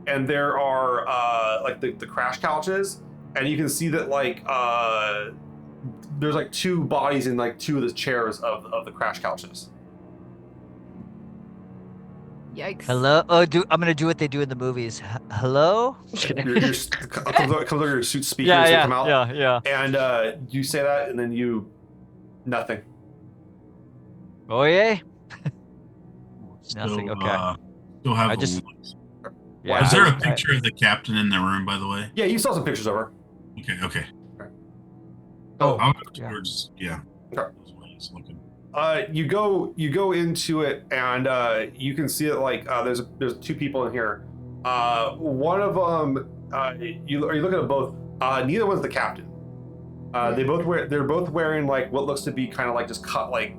And there are like the crash couches, and you can see that like there's like two bodies in like two of the chairs of the crash couches. Yikes. Hello. Oh, I'm gonna do what they do in the movies. Hello. Comes over your suit speakers Yeah. come out. Yeah. And you say that, and then you nothing. Oh yeah. Still, Nothing. Okay. Still have I the just- looks. Yeah. Is there a picture of the captain in the room, by the way? Yeah, you saw some pictures of her. Okay. Oh, I'll go yeah. towards Okay. those ways looking. You go into it, and you can see that like there's two people in here. One of them, you look at both. Neither one's the captain. They're both wearing like what looks to be kind of like just cut like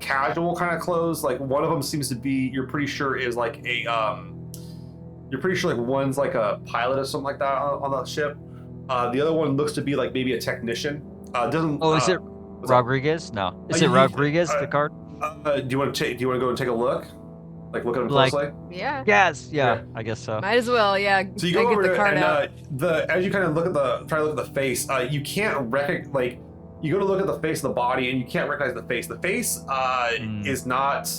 casual kind of clothes. Like one of them seems to be, you're pretty sure is like you're pretty sure like one's like a pilot or something like that on the ship. The other one looks to be like maybe a technician. Doesn't. Oh, is it Rodriguez? No. Is it Rodriguez? The card? Do you want to go and take a look? Like look at him Like- closely. Yeah. Yes. Yeah. I guess so. Might as well. Yeah. So you go get over the to it, card and out. as you kind of try to look at the face, you can't recognize, like, you go to look at the face of the body and you can't recognize the face. The face is not,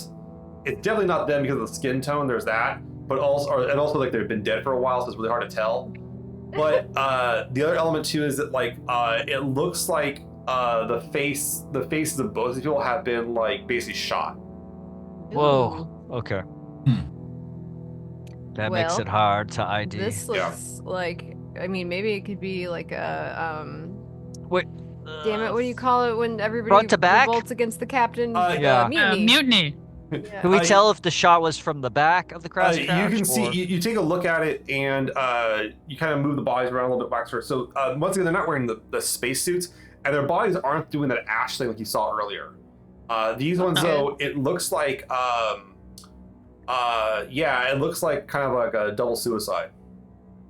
it's definitely not them because of the skin tone. There's that, but also like they've been dead for a while, so it's really hard to tell. But the other element too is that like it looks like the faces of both of people have been like basically shot. Whoa. Okay. That makes Well, it hard to ID. This looks like I mean, maybe it could be like a Wait. Damn it! What do you call it when everybody Front to back? revolts against the captain? Yeah. Mutiny. Mutiny. Yeah. Can we tell if the shot was from the back of the crash? You can see, you take a look at it, and you kind of move the bodies around a little bit back. So once again, they're not wearing the space suits, and their bodies aren't doing that ash thing like you saw earlier. These ones, though, it looks like, it looks like kind of like a double suicide.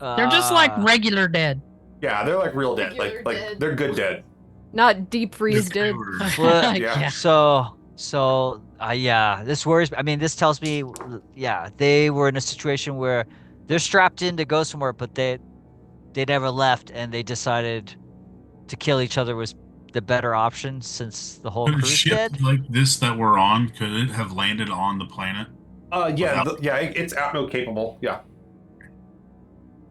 They're just like regular dead. Yeah, they're like real dead. Regular Like dead. they're good dead. Not deep freeze dead. Well, Yeah. So this worries me. I mean, this tells me, they were in a situation where they're strapped in to go somewhere, but they never left, and they decided to kill each other was the better option since the whole Could a crew's ship dead. like this that we're on, could it have landed on the planet? It's Apno capable. Yeah.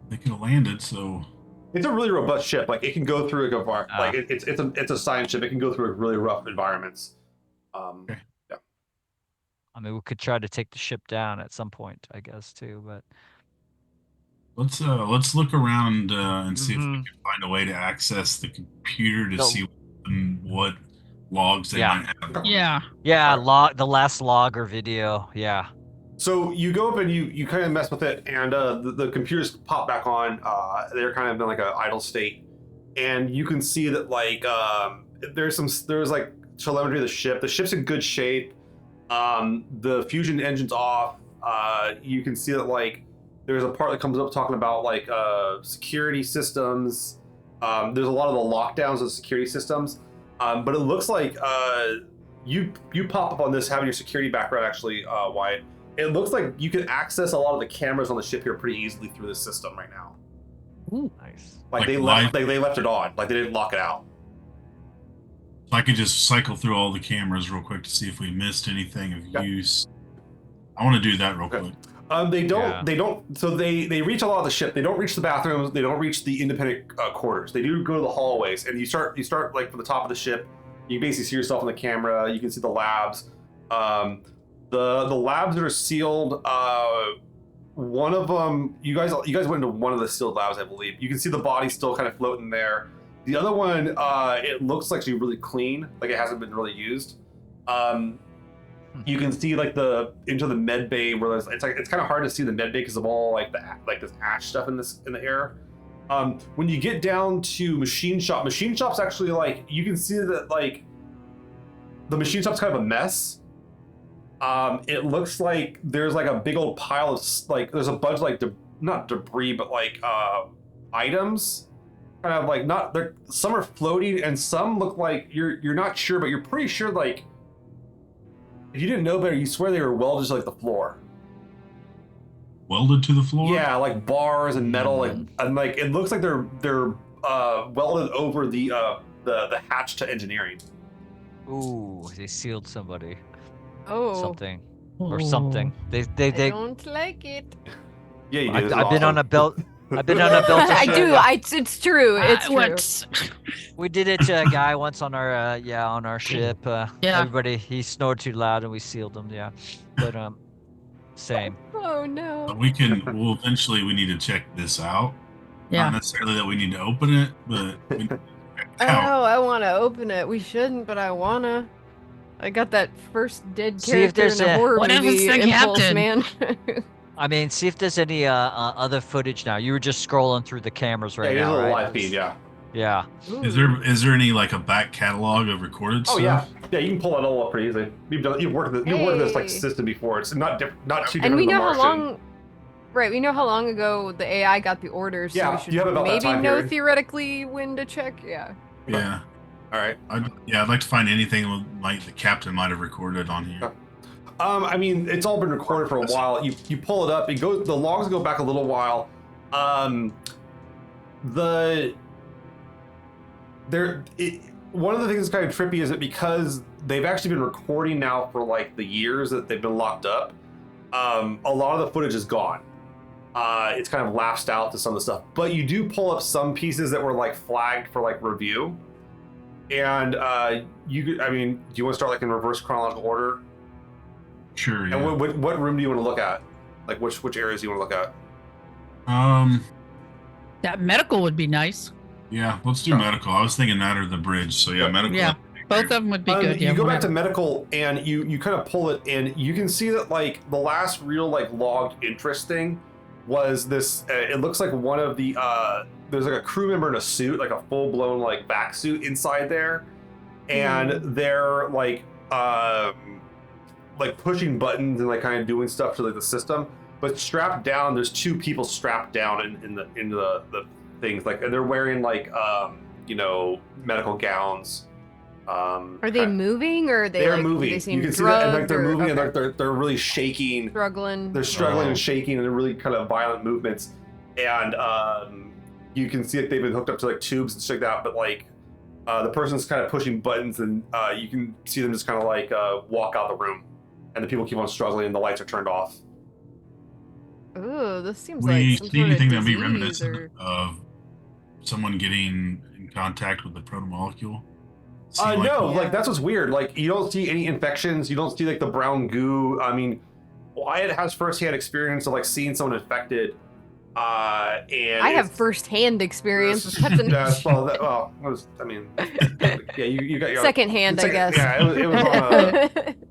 They could have landed, so It's a really robust ship. Like it can go through it's a science ship. It can go through really rough environments. Okay. Yeah. I mean, we could try to take the ship down at some point, I guess, too. But let's look around and see if we Mhm. can find a way to access the computer to see what logs they Yeah. might have. Yeah. the last log or video. Yeah. So you go up and you kind of mess with it, and the computers pop back on. They're kind of in like an idle state, and you can see that like there's like telemetry of the ship. The ship's in good shape. The fusion engine's off. You can see that like there's a part that comes up talking about like security systems. There's a lot of the lockdowns of security systems, but it looks like you pop up on this having your security background actually, Wyatt. It looks like you can access a lot of the cameras on the ship here pretty easily through this system right now. Ooh. Nice. Like they left it on. Like they didn't lock it out. I could just cycle through all the cameras real quick to see if we missed anything of use. I want to do that real quick. They don't. So they reach a lot of the ship. They don't reach the bathrooms. They don't reach the independent quarters. They do go to the hallways, and you start like from the top of the ship. You basically see yourself in the camera. You can see the labs. The labs that are sealed. One of them, you guys went into one of the sealed labs, I believe. You can see the body still kind of floating there. The other one, it looks like actually really clean, like it hasn't been really used. You can see like into the med bay where there's it's kind of hard to see the med bay because of all like this ash stuff in the air. When you get down to machine shop's actually like you can see that like the machine shop's kind of a mess. It looks like there's like a big old pile of like there's a bunch of like not debris but like items, kind of like not there. Some are floating and some look like you're not sure, but you're pretty sure like if you didn't know better, you swear they were welded to like the floor. Welded to the floor? Yeah, like bars and metal, and like it looks like they're welded over the hatch to engineering. Ooh, they sealed somebody. Oh. Something. Or something. They I don't like it. Yeah, you do. I've been on a belt. I've been on a belt. I do. It's true. It's true. We did it to a guy once on our ship. Everybody, he snored too loud and we sealed him. Yeah, but same. Oh no. But we need to check this out. Yeah. Not necessarily that we need to open it, but we need to check it I out. know. I want to open it. We shouldn't, but I wanna. I got that first dead See if character there's in a a- horror What if movie it's the impulse, captain? man. I mean, see if there's any other footage now. You were just scrolling through the cameras right yeah, now, there's a right? live feed. Yeah. Yeah. Is there any like a back catalog of recorded Oh stuff? yeah, you can pull it all up pretty easily. You've worked this like Hey. system before. It's not too different. And we than know how Martian. long. Right, we know how long ago the AI got the orders, so Yeah, we should you have about that maybe time know period. theoretically when to check. Yeah. Yeah. All right. I'd like to find anything like the captain might have recorded on here. I mean, it's all been recorded for a while. You pull it up. The logs go back a little while. One of the things that's kind of trippy is that because they've actually been recording now for like the years that they've been locked up, a lot of the footage is gone. It's kind of lapsed out to some of the stuff, but you do pull up some pieces that were like flagged for like review. And do you want to start like in reverse chronological order? Sure. Yeah. And what room do you want to look at? Like which areas do you want to look at? That medical would be nice. Yeah, let's do medical. I was thinking that or the bridge. So yeah, medical. Yeah. Both of them would be good. You Yeah, go back whatever. to medical and you kind of pull it, and you can see that like the last real like logged interest thing was this. It looks like one of the there's like a crew member in a suit, like a full blown like back suit inside there, and they're like pushing buttons and like kind of doing stuff to like the system. But strapped down, there's two people strapped down in the things, like, and they're wearing like medical gowns. Are they moving, or are they? They're like, moving. They seem You can see that, and like they're drugged, moving, or- and they're really shaking. struggling. They're struggling and shaking, and they're really kind of violent movements. And you can see that they've been hooked up to like tubes and shit like that. But like the person's kind of pushing buttons, and you can see them just kind of like walk out the room, and the people keep on struggling, and the lights are turned off. Ooh, this seems We like some see sort of anything that'd be disease reminiscent or... of someone getting in contact with the protomolecule? No, like that's what's weird. Like you don't see any infections. You don't see like the brown goo. I mean, Wyatt has firsthand experience of like seeing someone infected. And I have first-hand experience with Captain. Yeah, you got your Second-hand, I guess. Yeah, it was on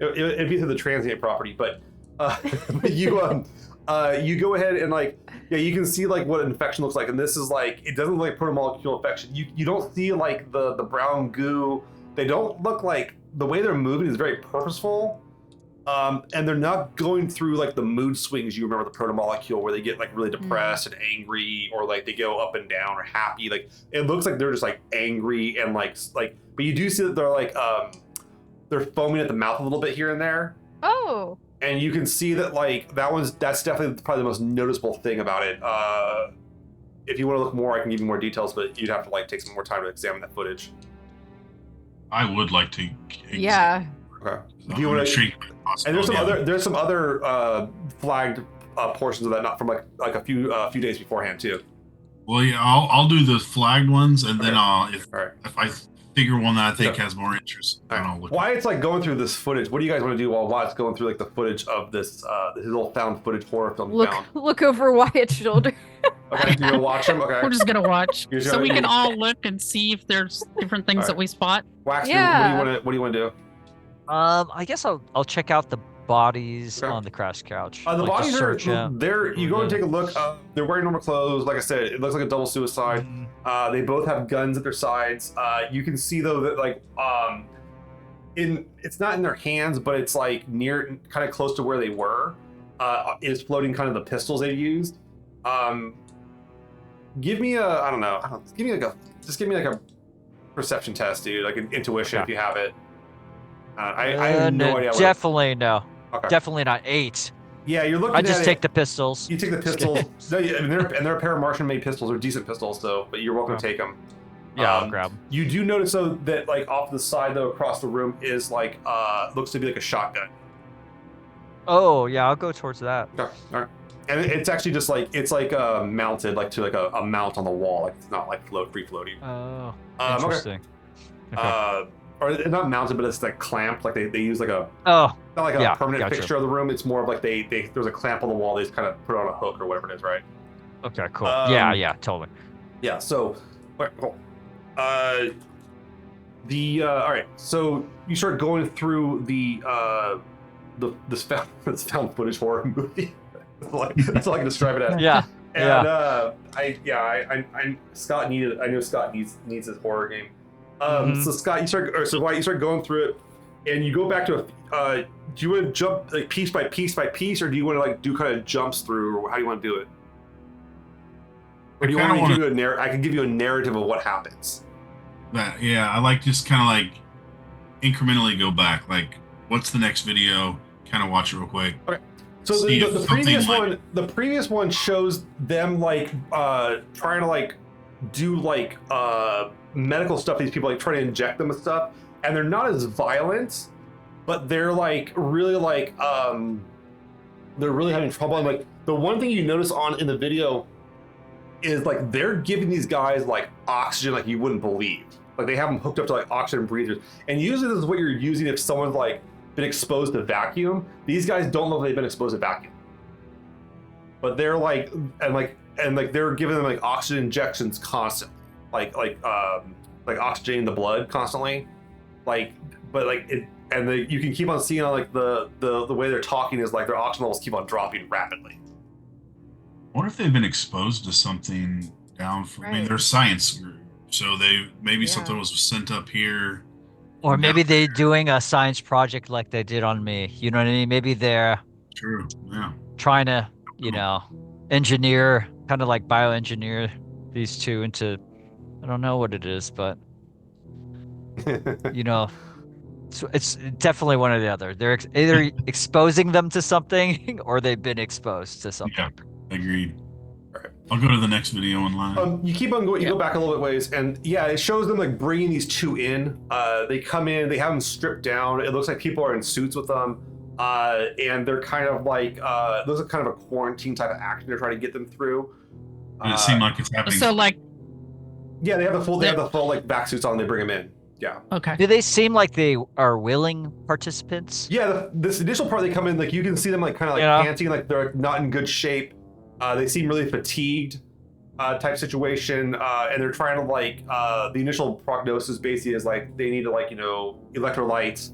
it'd be through the transient property, but you go ahead and like, yeah, you can see like what infection looks like, and this is like, it doesn't look like protomolecule infection. You don't see like the brown goo. They don't look like, the way they're moving is very purposeful, and they're not going through like the mood swings you remember the protomolecule, where they get like really depressed and angry, or like they go up and down or happy. Like it looks like they're just like angry and like, but you do see that they're like they're foaming at the mouth a little bit here and there. Oh. And you can see that like that's definitely probably the most noticeable thing about it. If you want to look more, I can give you more details, but you'd have to like take some more time to examine that footage. I would like to. Yeah. Okay. Do you want to treat? And there's some other flagged portions of that, not from like a few days beforehand too. Well, yeah, I'll do the flagged ones, and then if All right. if I figure one that I think has more interest, then I'll look. Wyatt's like going through this footage. What do you guys want to do while Wyatt's going through like the footage of this his little found footage horror film? Look over Wyatt's shoulder. Okay, you gonna watch him? Okay. We're just gonna watch, You're so gonna- we can all look and see if there's different things Alright. that we spot. Waxter, Yeah. what do you want to do? I guess I'll check out the bodies Okay. on the crash couch. The like, bodies just are search 'em. there. You go and Mhm. take a look. They're wearing normal clothes. Like I said, it looks like a double suicide. Mhm. They both have guns at their sides. You can see though that like it's not in their hands, but it's like near, kind of close to where they were. Is floating kind of the pistols they used. Give me give me like a perception test, dude. Like an intuition if you have it. I have no idea. Definitely no. Okay. Definitely not 8. Yeah, you're looking. I at just it. take the pistols. You take the pistols. No, and they're a pair of Martian-made pistols. They're decent pistols, though. But you're welcome to take them. Yeah, I'll grab them. You do notice though that like off to the side though, across the room is like looks to be like a shotgun. Oh yeah, I'll go towards that. Okay, all right. And it's actually just like mounted like to like a mount on the wall. Like it's not like free floating. Oh, Okay. interesting. Okay. Or it's not mounted, but it's like clamped. Like they use like a Oh, not like a yeah, permanent gotcha. fixture of the room. It's more of like they there's a clamp on the wall. They just kind of put it on a hook or whatever it is, right? okay, cool. Um, yeah, totally. Yeah. So, all right, cool. All right. So you start going through this found footage horror movie. That's all I can describe it as. Yeah. And Scott needed. I know Scott needs his horror game. So Scott, Wyatt, you start going through it, and you go back to do you want to jump like piece by piece, or do you want to like do kind of jumps through, or how do you want to do it? Or do you want me to give you a I can give you a narrative of what happens. I like just kind of like incrementally go back. Like, what's the next video? Kind of watch it real quick. Okay. So the previous one shows them like trying to like do like medical stuff. These people like trying to inject them with stuff, and they're not as violent, but they're like really like they're really having trouble. And like the one thing you notice in the video is like they're giving these guys like oxygen like you wouldn't believe. Like they have them hooked up to like oxygen breathers, and usually this is what you're using if someone's like been exposed to vacuum. These guys don't know if they've been exposed to vacuum, but they're like, and like and like they're giving them like oxygen injections constantly, like oxygenating the blood constantly, like, but like it, and you can keep on seeing like the way they're talking is like their oxygen levels keep on dropping rapidly. I wonder if they've been exposed to something down from. I mean, Right. they're science group, so maybe something was sent up here. Or maybe down they're there. doing a science project like they did on me. You know what I mean? Maybe they're True. Yeah. trying to, engineer, kind of like bioengineer these two into, I don't know what it is, but so it's definitely one or the other. They're either exposing them to something or they've been exposed to something. Yeah. Agreed. Right. I'll go to the next video online. You keep on going. You go back a little bit ways, and yeah, it shows them like bringing these two in. They come in. They have them stripped down. It looks like people are in suits with them, and they're kind of like those are kind of a quarantine type of action they're trying to get them through. And it seemed like it's happening. So like, Yeah, they have the full like back suits on. They bring them in. Yeah. okay. Do they seem like they are willing participants? Yeah, this initial part they come in, like you can see them like kind of like panting, like they're not in good shape. They seem really fatigued, type situation, and they're trying to like the initial prognosis basically is like they need to like electrolytes,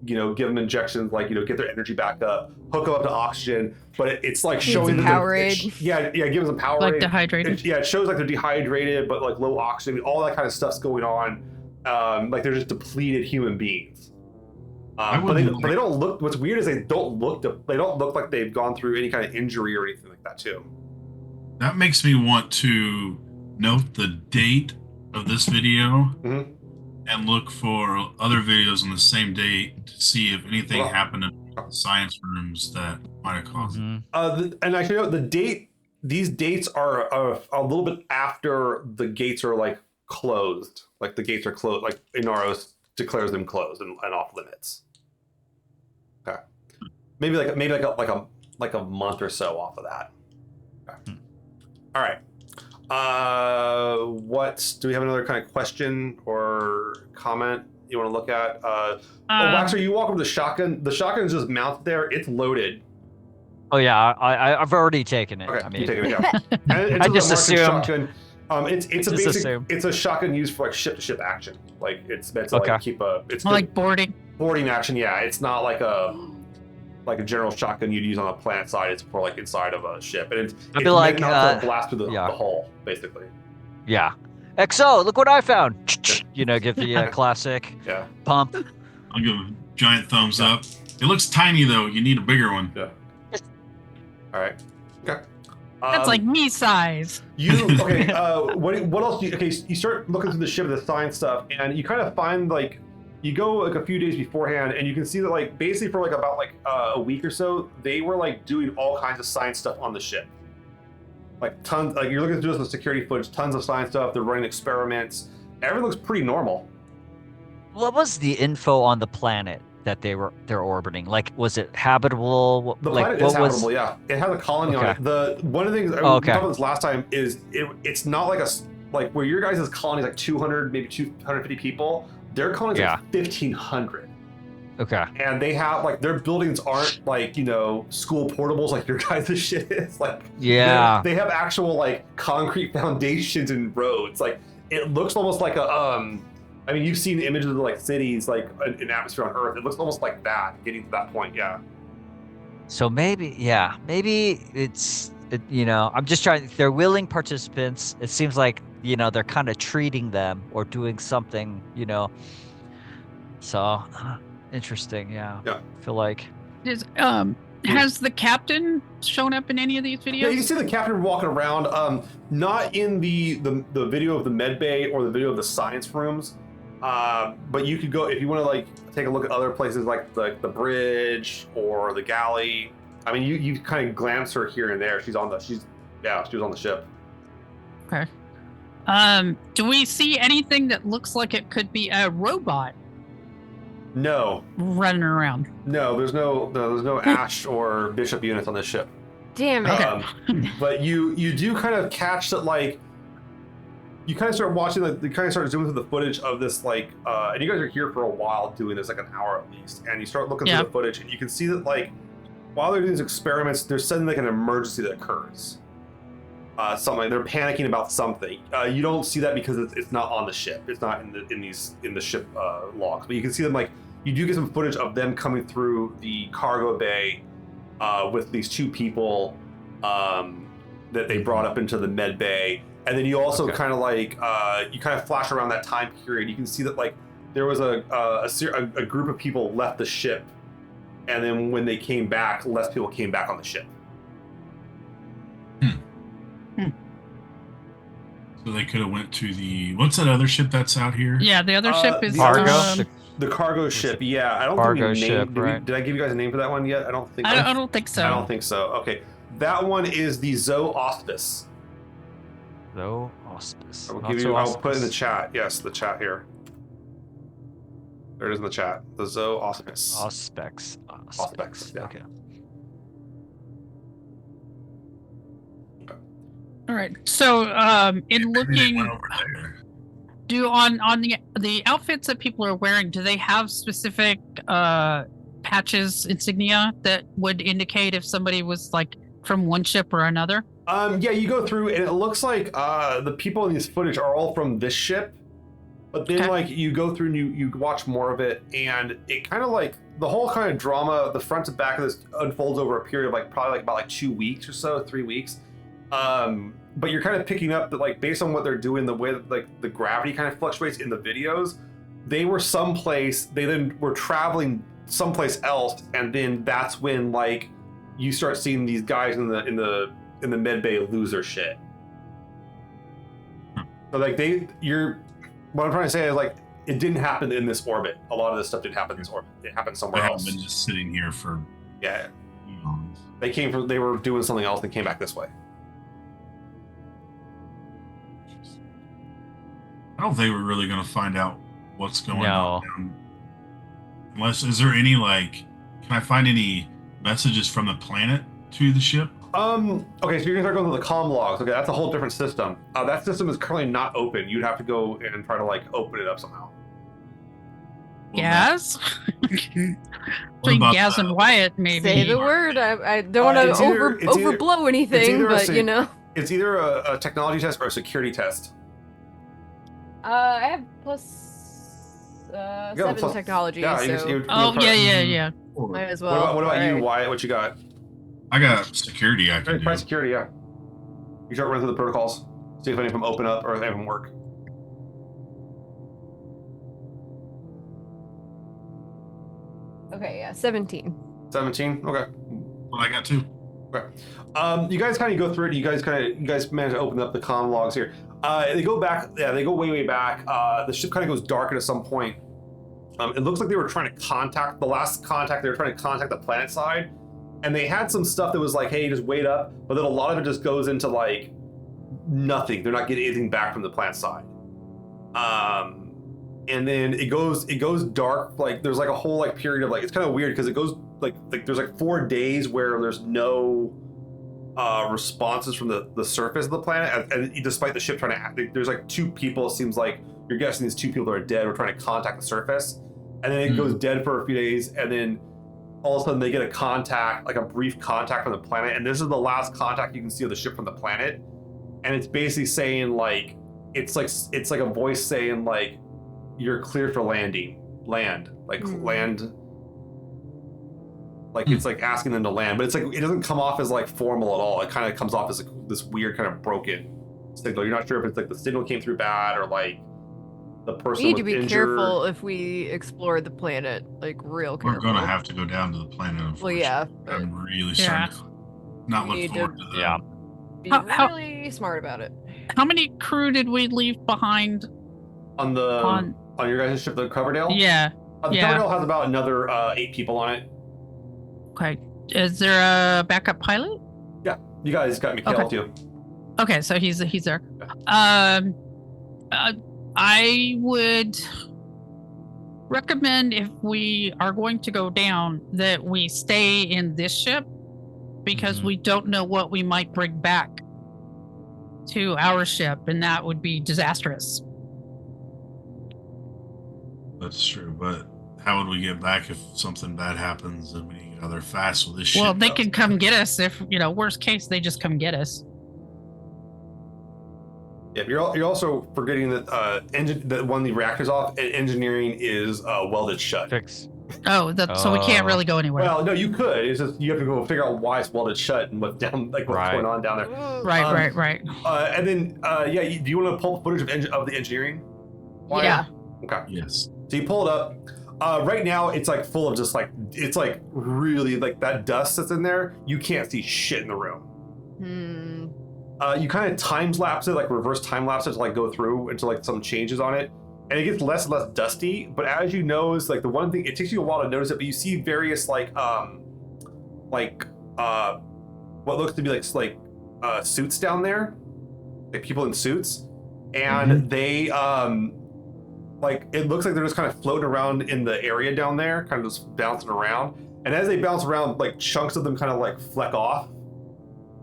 give them injections, like get their energy back up, hook them up to oxygen, but it's like showing them Powerade. gives them Powerade. Like dehydrated. It shows like they're dehydrated, but like low oxygen, all that kind of stuff's going on. Like they're just depleted human beings. But they don't look. What's weird is they don't look like they've gone through any kind of injury or anything like that too. That makes me want to note the date of this video and look for other videos on the same date to see if anything happened in the science rooms that might have caused it. And actually, the date. These dates are a little bit after the gates are like closed. Like the gates are closed. Like Inaros declares them closed and off limits. Okay, maybe like a month or so off of that. Okay. All right. What do we have another kind of question or comment you want to look at? Waxer, you walk over the shotgun. The shotgun is just mounted there. It's loaded. Oh yeah, I've already taken it. Okay, I mean, you take it. Yeah. And I just assumed. Shotgun. It's a shotgun used for like ship to ship action. Like it's meant to like keep it's like boarding action. Yeah, it's not like a general shotgun you'd use on the planet side. It's for like inside of a ship, and it's like not to blast through the hull, basically. Yeah. XO, look what I found. Give the classic pump. I'll give a giant thumbs up. It looks tiny though. You need a bigger one. Yeah. All right. Okay. That's like me size. Okay? What else? You start looking through the ship of the science stuff, and you kind of find like you go like a few days beforehand, and you can see that like basically for like about like a week or so, they were like doing all kinds of science stuff on the ship. Like tons. Like you're looking through the security footage, tons of science stuff. They're running experiments. Everything looks pretty normal. What was the info on the planet that they're orbiting? Like, was it habitable? The planet is habitable, yeah. It has a colony on it. One of the things we talked about this last time is it's not like where your guys' colony is like 200, maybe 250 people. Their colony is like 1,500. Okay. And they have like their buildings aren't like school portables like your guys' shit is. Like they have actual like concrete foundations and roads. Like it looks almost like a I mean, you've seen images of like cities, like an atmosphere on Earth. It looks almost like that, getting to that point. Yeah. So maybe it's I'm just trying. They're willing participants. It seems like they're kind of treating them or doing something. So interesting. Yeah. Yeah. I feel like. Has the captain shown up in any of these videos? Yeah, you can see the captain walking around. Not in the video of the med bay or the video of the science rooms. But you could go if you want to like take a look at other places like the bridge or the galley. I mean, you kind of glance her here and there. She was on the ship. Okay. Do we see anything that looks like it could be a robot? No. Running around. No, there's no Ash or Bishop units on this ship. Damn it. But you do kind of catch that like. You kind of start watching, you kind of start zooming through the footage of this, like, and you guys are here for a while doing this, like an hour at least, and you start looking through the footage, and you can see that, like, while they're doing these experiments, there's suddenly, like, an emergency that occurs. something. They're panicking about something. You don't see that because it's not on the ship. It's not in the ship logs. But you can see them like you do get some footage of them coming through the cargo bay with these two people that they brought up into the med bay. And then you also kind of like you kind of flash around that time period. You can see that like there was a group of people left the ship, and then when they came back, less people came back on the ship. So they could have went to what's that other ship that's out here? Yeah, the other ship is Cargo? The cargo ship. Yeah, I don't Cargo think we ship, named. right? Did I give you guys a name for that one yet? I don't think. I don't think so. I don't think so. Okay, that one is the Auspex. Auspex. I'll put it in the chat. Yes, the chat here. There it is in the chat. The Auspex. Auspex. Auspex. Yeah. Okay. All right. So, in looking, Went over there. on the outfits that people are wearing, do they have specific patches, insignia that would indicate if somebody was like from one ship or another? Yeah, you go through and it looks like the people in this footage are all from this ship, but then like you go through and you watch more of it, and it kind of like the whole kind of drama, the front to back of this unfolds over a period of like probably like about like 2 weeks or so, 3 weeks. But you're kind of picking up that like based on what they're doing, the way that like the gravity kind of fluctuates in the videos, they were someplace, they then were traveling someplace else, and then that's when like you start seeing these guys in the med bay lose their shit. So like what I'm trying to say is like it didn't happen in this orbit. A lot of this stuff didn't happen in this orbit. It happened somewhere They else. haven't been just sitting here for Yeah. eons. They were doing something else and came back this way. I don't think we're really going to find out what's going No. on. Unless, is there any can I find any messages from the planet to the ship? Okay, so you're gonna start going to the comm logs. Okay, that's a whole different system. That system is currently not open. You'd have to go and try to like open it up somehow. Gaz? What Between about Gaz and Wyatt, maybe. Say the word. I don't want it's to either- it's either- overblow anything, either a but sig- you know. It's either a technology test or a security test. I have plus Yeah, 7 plus- technology, yeah, so Oh, yeah. might as What well. about you, Alright. Wyatt? What you got? I got security I can do. Try security, yeah. You start running through the protocols. See if any of them open up or if any of them work. Okay, yeah, 17. 17? Okay. Well, I got 2. You guys kind of go through it. You guys manage to open up the comm logs here. They go back. Yeah, they go way back. The ship kind of goes dark at some point. It looks like they were trying to contact the last contact. They were trying to contact the planet side, and they had some stuff that was like, "Hey, just wait up." But then a lot of it just goes into like nothing. They're not getting anything back from the planet side. And then it goes dark. Like there's like a whole like period of like it's kind of weird because it goes like there's like 4 days where there's no responses from the surface of the planet, and despite the ship trying to there's like 2 people. It seems like you're guessing these 2 people are dead. We're trying to contact the surface, and then it goes dead for a few days, and then all of a sudden they get a contact, like a brief contact from the planet, and this is the last contact you can see of the ship from the planet, and it's basically saying like it's like a voice saying like you're clear for land, like it's like asking them to land, but it's like it doesn't come off as like formal at all. It kind of comes off as like this weird kind of broken signal. You're not sure if it's like the signal came through bad or like the person We need was to be injured. careful if we explore the planet, like real careful. We're going to have to go down to the planet. Well, yeah. I'm really starting to not We look need forward to that. Yeah. Be How- really smart about it. How many crew did we leave behind on the on? on your guys' ship, the Coverdale. Yeah. The yeah. Coverdale has about another 8 people on it. Okay. Is there a backup pilot? Yeah, you guys got Mikhail Okay. too. Okay, so he's there. I would recommend if we are going to go down that we stay in this ship because we don't know what we might bring back to our ship, and that would be disastrous. That's true, but how would we get back if something bad happens and we need to get out there fast with this shit? Well, they can come get us if, worst case, they just come get us. Yeah, you're also forgetting that that one of the reactors off and engineering is welded shut. Fix. So we can't really go anywhere. Well, no, you could. It's just you have to go figure out why it's welded shut and what's going on down there. Right. And then do you want to pull footage of the engineering? Yeah. Okay. Yes. So you pull it up. Right now, it's like full of just like it's like really like that dust that's in there. You can't see shit in the room. You kind of time lapse it, like reverse time lapse it to like go through into like some changes on it, and it gets less and less dusty. But as you notice, like the one thing, it takes you a while to notice it, but you see various what looks to be like suits down there, like people in suits, and they like it looks like they're just kind of floating around in the area down there, kind of just bouncing around. And as they bounce around, like chunks of them kind of like fleck off.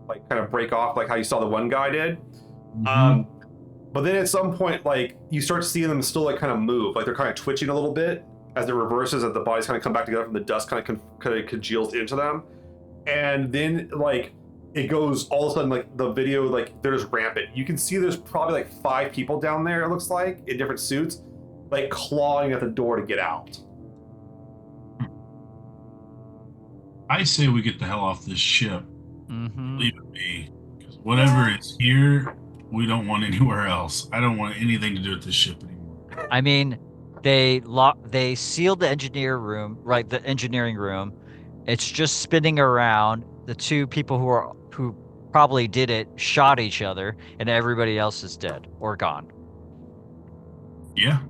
Like kind of break off, like how you saw the one guy did. But then at some point, like you start seeing them still like kind of move, like they're kind of twitching a little bit as it reverses, as the bodies kind of come back together from the dust, kind of congeals into them, and then like it goes all of a sudden, like the video, like they're just rampant. You can see there's probably like 5 people down there. It looks like in different suits, like clawing at the door to get out. I say we get the hell off this ship. Mm-hmm. Leave it be. Because whatever is here, we don't want anywhere else. I don't want anything to do with this ship anymore. I mean, they sealed the engineering room. It's just spinning around. The 2 people who probably did it shot each other, and everybody else is dead or gone. Yeah.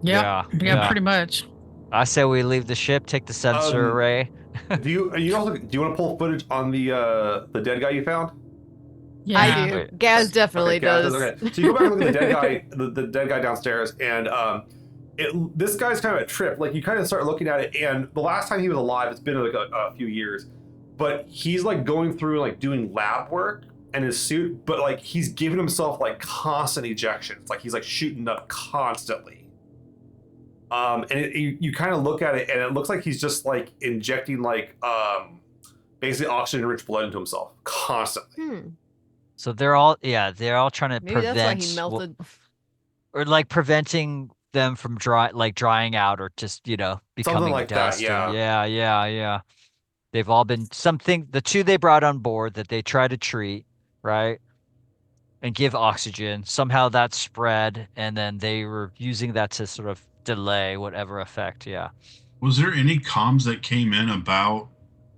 Yeah, pretty much. I say we leave the ship, take the sensor array. Do you want to pull footage on the dead guy you found? Yeah. I do. Gaz definitely Gaz does. Okay. So you go back and look at the dead guy, the dead guy downstairs, and this guy's kind of a trip. Like you kind of start looking at it, and the last time he was alive, it's been like a few years, but he's like going through like doing lab work in his suit, but like he's giving himself like constant ejections, like he's like shooting up constantly. And you kind of look at it, and it looks like he's just like injecting like basically oxygen-rich blood into himself constantly. So they're all trying to Maybe prevent, that's why he melted. or like preventing them from drying out, or just becoming like dust. that. Yeah. They've all been the 2 they brought on board that they tried to treat, right, and give oxygen. Somehow that spread, and then they were using that to sort of delay whatever effect. Yeah. Was there any comms that came in about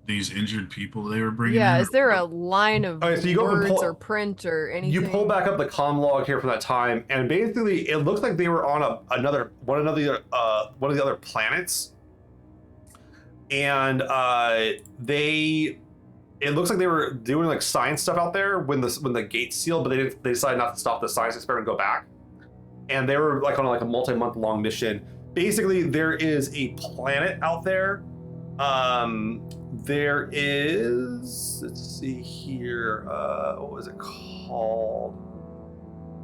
these injured people they were bringing in? Yeah, is there a line of Okay, so you go and words pull- or print or anything? You pull back up the comm log here from that time, and basically it looks like they were on one of the other planets, and it looks like they were doing like science stuff out there when the gates sealed, but they decided not to stop the science experiment and go back. And they were like on like a multi-month long mission. Basically, there is a planet out there. There is, let's see here, what was it called?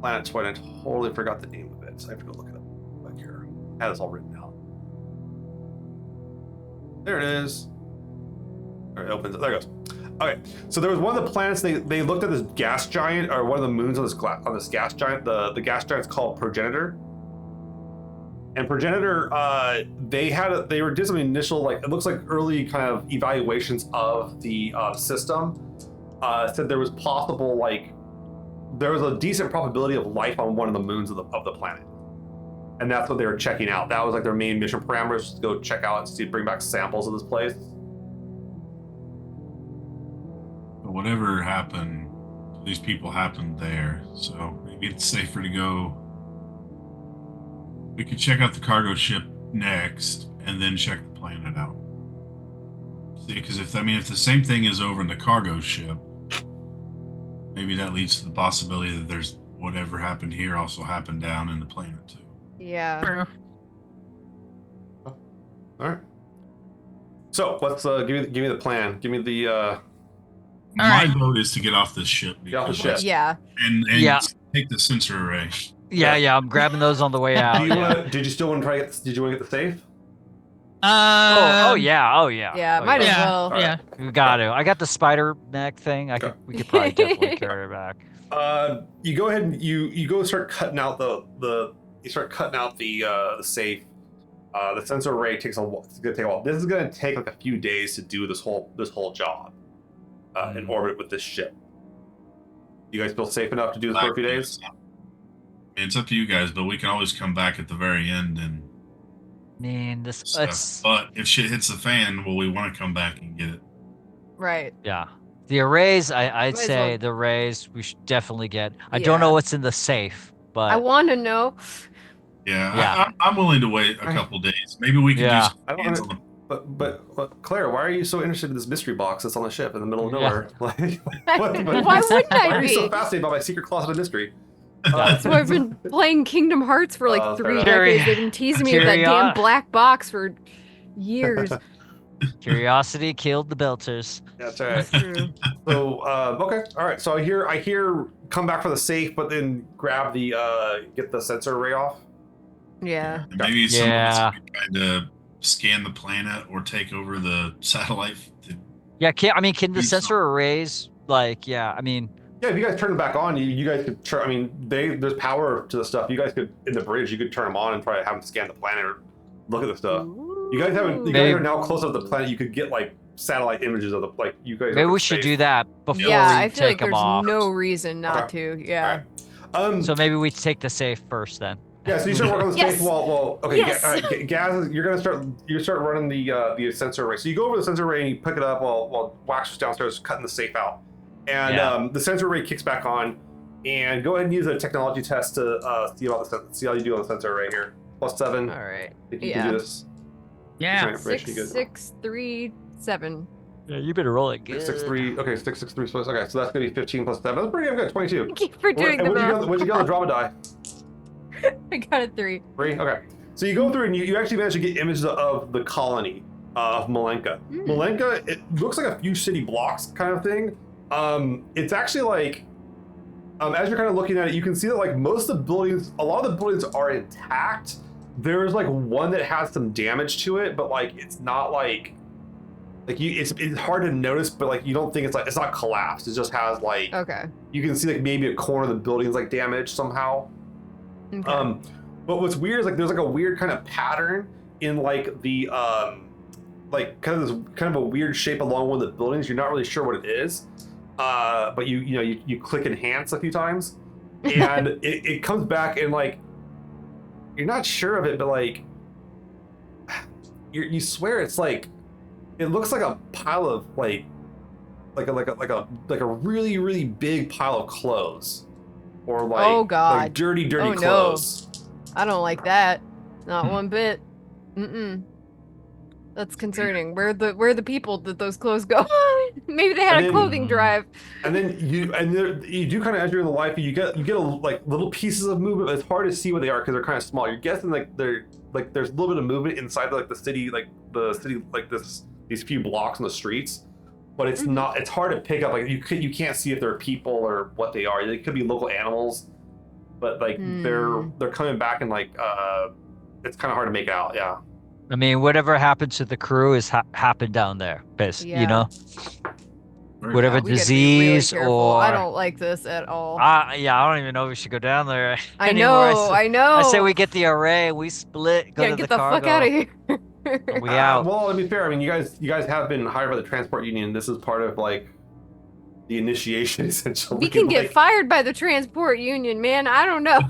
Planet Twin. I totally forgot the name of it. So I have to go look it up back here. I had this all written out. There it is. There it opens. There it goes. Okay, so there was one of the planets. They looked at this gas giant, or one of the moons on this gas giant. The gas giant's called Progenitor. And Progenitor, they did some initial, like, it looks like early kind of evaluations of the system. Said there was possible, like, there was a decent probability of life on one of the moons of the planet. And that's what they were checking out. That was like their main mission parameters, to go check out and see, bring back samples of this place. But whatever happened, these people happened there. So maybe it's safer to go. We could check out the cargo ship next, and then check the planet out. See, because if the same thing is over in the cargo ship, maybe that leads to the possibility that there's whatever happened here also happened down in the planet too. Yeah. All right. So let's give me the plan. Give me the. My vote is to get off this ship. Get off the ship. Yeah. And Yeah. take the sensor array. Yeah. I'm grabbing those on the way out. Did you still want to try? Did you want to get the safe? Oh yeah. Yeah, might as well. All right. Yeah. We got to. I got the spider neck thing. We could probably definitely carry it back. You go ahead and you go start cutting out the safe. The sensor array takes it's gonna take a while. This is gonna take like a few days to do this whole job in orbit with this ship. You guys feel safe enough to do this for a few days? It's up to you guys, but we can always come back at the very end and. Man, this Stuff. But if shit hits the fan, well, we want to come back and get it. Right. Yeah. The arrays, I'd Might as say well- the arrays we should definitely get. I don't know Yeah. what's in the safe, but I want to know. Yeah. I'm willing to wait a couple days. Maybe we can do some I don't hands wanna- on the But Claire, why are you so interested in this mystery box that's on the ship in the middle of Yeah. nowhere? Like, Why wouldn't why I are you so be? fascinated by my secret closet of mystery? That's why I've been playing Kingdom Hearts for like Oh, 3 fair enough. decades. They've been teasing me with that damn black box for years. curiosity killed the belters. That's right. That's true. So okay, all right. So I hear come back for the safe, but then grab the get the sensor array off. Yeah. And maybe some of Yeah. us can trying to scan the planet or take over the satellite. Yeah, can the Do sensor arrays Yeah, if you guys turn them back on, you guys could try. There's power to the stuff. You guys could in the bridge. You could turn them on and try to have them scan the planet or look at the stuff. You guys are now close up to the planet. You could get like satellite images of the you guys. maybe we should do that before Yeah, we I feel like take them there's off. no reason not to. Yeah. So maybe we take the safe first then. Yeah, so you start working on the Yes. space well, okay, Yes. Gaz, you start running the sensor array. So you go over the sensor array and you pick it up while Wax was downstairs cutting the safe out. And the sensor array kicks back on. And go ahead and use a technology test to see how you do on the sensor array here. +7. All right. If you can do this. Yeah. Information, you good. 6, 3, 7. Yeah, you better roll it good. 6, 3. Okay, 6, 6, 3 plus. Okay, so that's gonna be 15 +7. That's pretty good. 22. Thank you for doing And the what'd math. you get on the drama die? I got a 3. 3. Okay. So you go through and you actually manage to get images of the colony of Malenka. Malenka, it looks like a few city blocks kind of thing. It's actually like, as you're kind of looking at it, you can see that like most of the buildings, a lot of the buildings are intact. There's like one that has some damage to it, but like it's not like it's hard to notice, but like you don't think it's not collapsed. It just has like Okay. you can see like maybe a corner of the building's like damaged somehow. Okay. But what's weird is like there's like a weird kind of pattern in like the like kind of a weird shape along one of the buildings. You're not really sure what it is. But you click enhance a few times and it comes back and like you're not sure of it, but like you swear it's like it looks like a pile of like a really really big pile of clothes or like Oh, God. like dirty Oh, no. clothes. I don't like that. Not one bit. That's concerning. Where the people that those clothes go? Maybe they had And a then- clothing drive. And then you do kind of as you're in the life, you get like little pieces of movement. But it's hard to see what they are because they're kind of small. You're guessing like there's a little bit of movement inside like the city like these few blocks on the streets, but it's not. It's hard to pick up. Like you can't see if they're people or what they are. They could be local animals, but like they're coming back and like it's kind of hard to make out. Yeah. I mean, whatever happened to the crew is happened down there, basically. Yeah. You know, Very whatever We gotta be really disease careful. or I don't like this at all. yeah, I don't even know if we should go down there I anymore. know. I I know. I say we get the array, we split, go yeah, to get the the cargo. fuck out of here. We out. Well, to be fair, I mean, you guys have been hired by the transport union. This is part of like the initiation, essentially. We can get like, fired by the transport union, man. I don't know.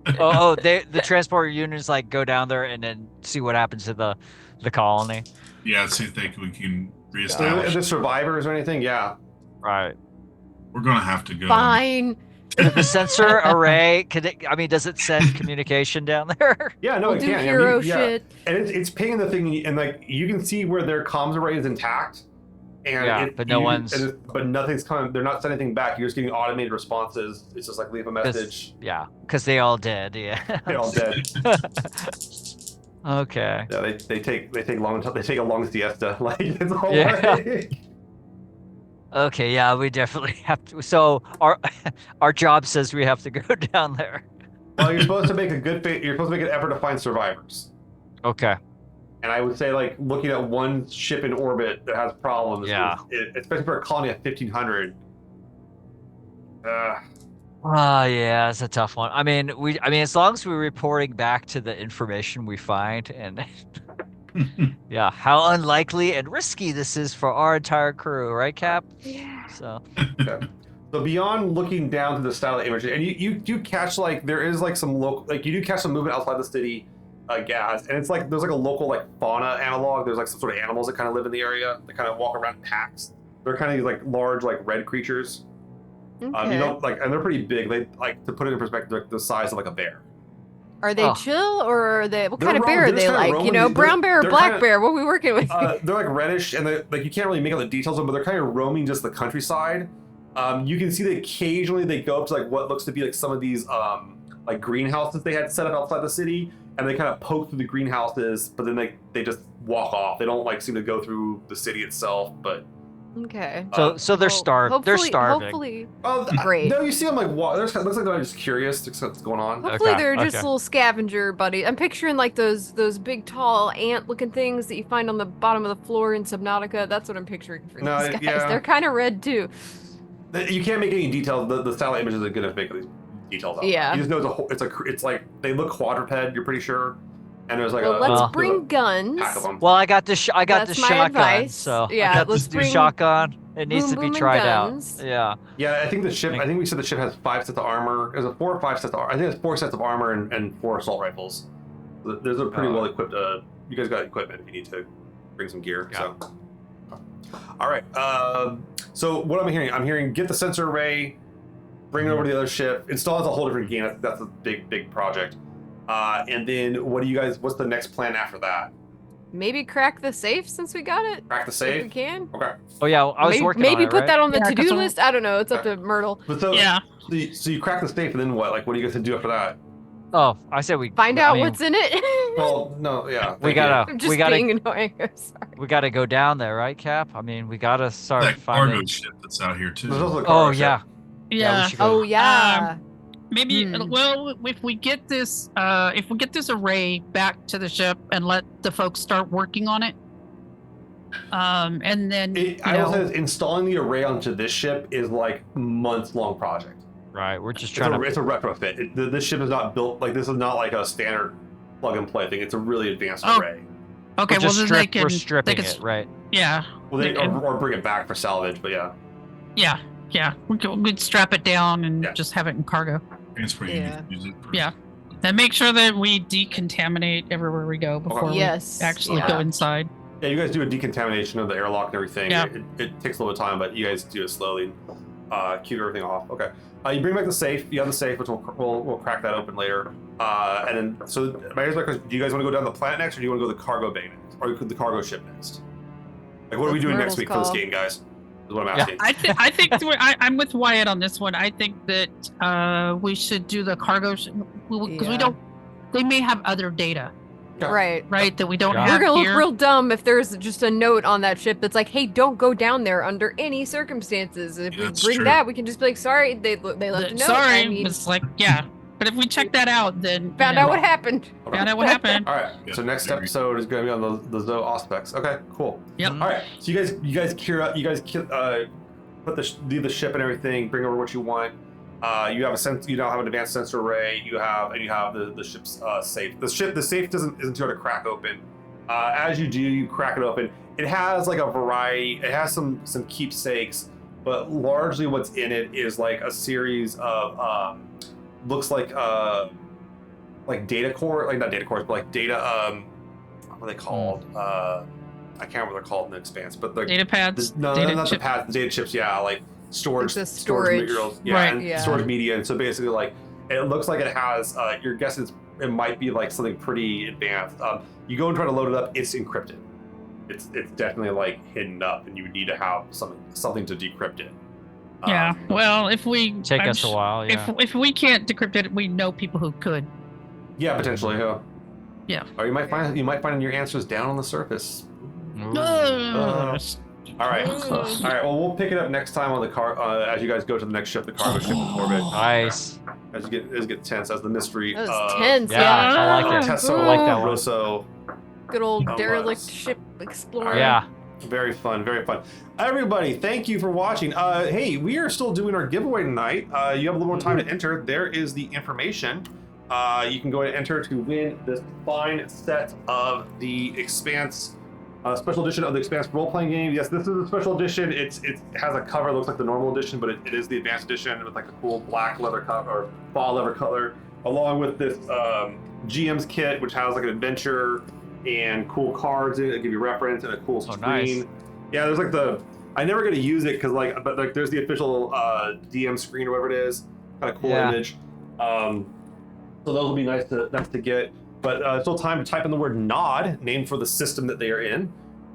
The transport unions like go down there and then see what happens to the colony. Yeah, see if we can If reestablish. there's survivors or anything, yeah. Right. We're gonna have to go. Fine. The sensor array, does it send communication down there? Yeah, no, We'll it do can. hero yeah. shit. And it's pinging the thing, and like you can see where their comms array is intact. And Yeah, but no one's- but nothing's coming. They're not sending anything back. You're just getting automated responses. It's just like leave a message. Yeah, because they all did. Yeah. They're all dead. Okay. Yeah, they take a long siesta. Like it's all Yeah. like, Okay. Yeah, we definitely have to. So our job says we have to go down there. well, you're supposed to make you're supposed to make an effort to find survivors. Okay. And I would say, like, looking at one ship in orbit that has problems, Yeah. especially for a colony of 1,500, Yeah, it's a tough one. I mean, as long as we're reporting back to the information we find, and yeah, how unlikely and risky this is for our entire crew, right, Cap? Yeah. So. Okay. So beyond looking down to the style of imagery, and you do catch like there is like some local, like you do catch some movement outside the city, gas, and it's like there's like a local like fauna analog. There's like some sort of animals that kind of live in the area. They kind of walk around in packs. They're kind of like large like red creatures. Okay. You don't like, and they're pretty big. They like to put it in perspective, they're the size of like a bear. Are they Oh. chill, or are they? What They're kind of roam- bear are they're they just kinda like? roaming. You know, brown bear or They're black kinda- bear? What are we working with? They're like reddish, and like you can't really make out the details of them, but they're kind of roaming just the countryside. You can see that occasionally they go up to like what looks to be like some of these like greenhouses they had set up outside the city, and they kind of poke through the greenhouses, but then they just walk off. They don't like seem to go through the city itself, but Okay. So they're Well, starved. They're starving. Hopefully, oh, Great. No, you see them like walk. It looks like they're just curious to see what's going on. hopefully Okay, they're just okay. little scavenger buddies. I'm picturing like those big tall ant-looking things that you find on the bottom of the floor in Subnautica. That's what I'm picturing for No, these guys. yeah. They're kind of red too. You can't make any details. The satellite images are good enough to make these details out. Yeah. You just know it's like they look quadruped. You're pretty sure, and there's like Well, a let's Well- bring guns. pack of them. Well, I got this. I got That's this my shotgun. advice. So Yeah, I got let's this new bring shotgun. It needs boom, to be boom, and tried guns. out. Yeah. Yeah, I think the ship. I think we said the ship has 5 sets of armor. Is it 4 or 5 sets of armor? I think it's 4 sets of armor and 4 assault rifles. There's a pretty well equipped. You guys got equipment if you need to bring some gear. Yeah. So, all right. So what I'm hearing get the sensor array, bring it over to the other ship, install it as a whole different game. That's a big project. And then what's the next plan after that? Maybe crack the safe since we got it. Crack the If we safe. can. Okay. Oh yeah, I was maybe, working maybe on it, put right? that on the Yeah, 'cause to-do I'm- list. I don't know. It's up to Myrtle. But so, Yeah. so you crack the safe, and then what? Like, what are you guys gonna do after that? Oh, I said we Find I out mean, what's in it. Well, no, yeah. We thank you. gotta. I'm just we gotta. being annoying. I'm sorry. We gotta go down there, right, Cap? I mean, we gotta start That cargo finding. ship that's out here too. There's also the Oh cargo ship. yeah. Yeah. we should go. Oh yeah. Maybe Hmm. well, if we get this array back to the ship and let the folks start working on it, and then I will say this, installing the array onto this ship is like months-long project. Right. We're just trying to. It's a retrofit. This ship is not built like this is not like a standard plug-and-play thing. It's a really advanced Oh. array. okay, We're well just then they can we're they stripping can, it, right? Yeah, Well, They can- or bring it back for salvage, but yeah. yeah, we'd strap it down and Yeah. just have it in cargo. Transfer Yeah. use it for- Yeah. Then make sure that we decontaminate everywhere we go before Yes. we actually yeah. go inside. Yeah, you guys do a decontamination of the airlock and everything. Yeah. It takes a little bit of time, but you guys do it slowly. Keep everything off. Okay. You bring back the safe. You have the safe, which we'll crack that open later. And then, so here's my question: do you guys want to go down the planet next, or do you want to go to the cargo bay next, or the cargo ship next? Like, what are we That's doing Myrtle's next week for this call. game, guys? Is what I'm Yeah. asking. I think I'm with Wyatt on this one. I think that we should do the cargo because Yeah. we don't. They may have other data, Yeah. Right. that we don't Yeah. We're have gonna look here. real dumb if there's just a note on that ship that's like, "Hey, don't go down there under any circumstances." If we That's bring true. that, we can just be like, "Sorry, they left a note." Sorry, I mean, it's like yeah. But if we check that out, then found out what happened. Okay. Found out what happened. All right. Yep. So next episode is going to be on the Zoe Auspex. Okay. Cool. Yep. Mhm. All right. So you guys gear up. You guys put leave the ship and everything. Bring over what you want. You have you now have an advanced sensor array. You have the ship's safe. The safe isn't too hard to crack open. As you do, you crack it open. It has like a variety. It has some keepsakes, but largely what's in it is like a series of looks like data core, like not data cores, but like data what are they called? I can't remember what they're called in the Expanse, but the Data pads. no, data not chip. the pads, the data chips. Yeah, like storage, Like the storage storage. materials. Yeah, Right. and Yeah. storage media. And so basically, like it looks like it has. You're guessing it might be like something pretty advanced. You go and try to load it up. It's encrypted. It's definitely like hidden up, and you would need to have something to decrypt it. Yeah. Well, if we Take I'm us a sh- while. Yeah. If we can't decrypt it, we know people who could. Yeah, potentially. Yeah. Yeah. Or you might find your answers down on the surface. Ooh. All right. All right. Well, we'll pick it up next time on the car as you guys go to the next ship, the cargo ship in orbit. Nice. As you get tense as the mystery. That was tense. Yeah, Yeah. I like it. Tessa I like that one. Rosso. Good old Oh, derelict was. ship explorer. Yeah. Very fun, very fun. Everybody, thank you for watching. Hey, we are still doing our giveaway tonight. You have a little more time to enter. There is the information. You can go ahead and enter to win this fine set of the Expanse special edition of the Expanse role-playing game. Yes, this is a special edition. It has a cover, looks like the normal edition, but it is the advanced edition with like a cool black leather cover or fall leather color, along with this GM's kit, which has like an adventure and cool cards in it that give you reference and a cool screen. Nice. Yeah, there's like I never get to use it because but there's the official DM screen or whatever it is. Kind of cool image. So those will be nice to get. But still time to type in the word nod, named for the system that they are in.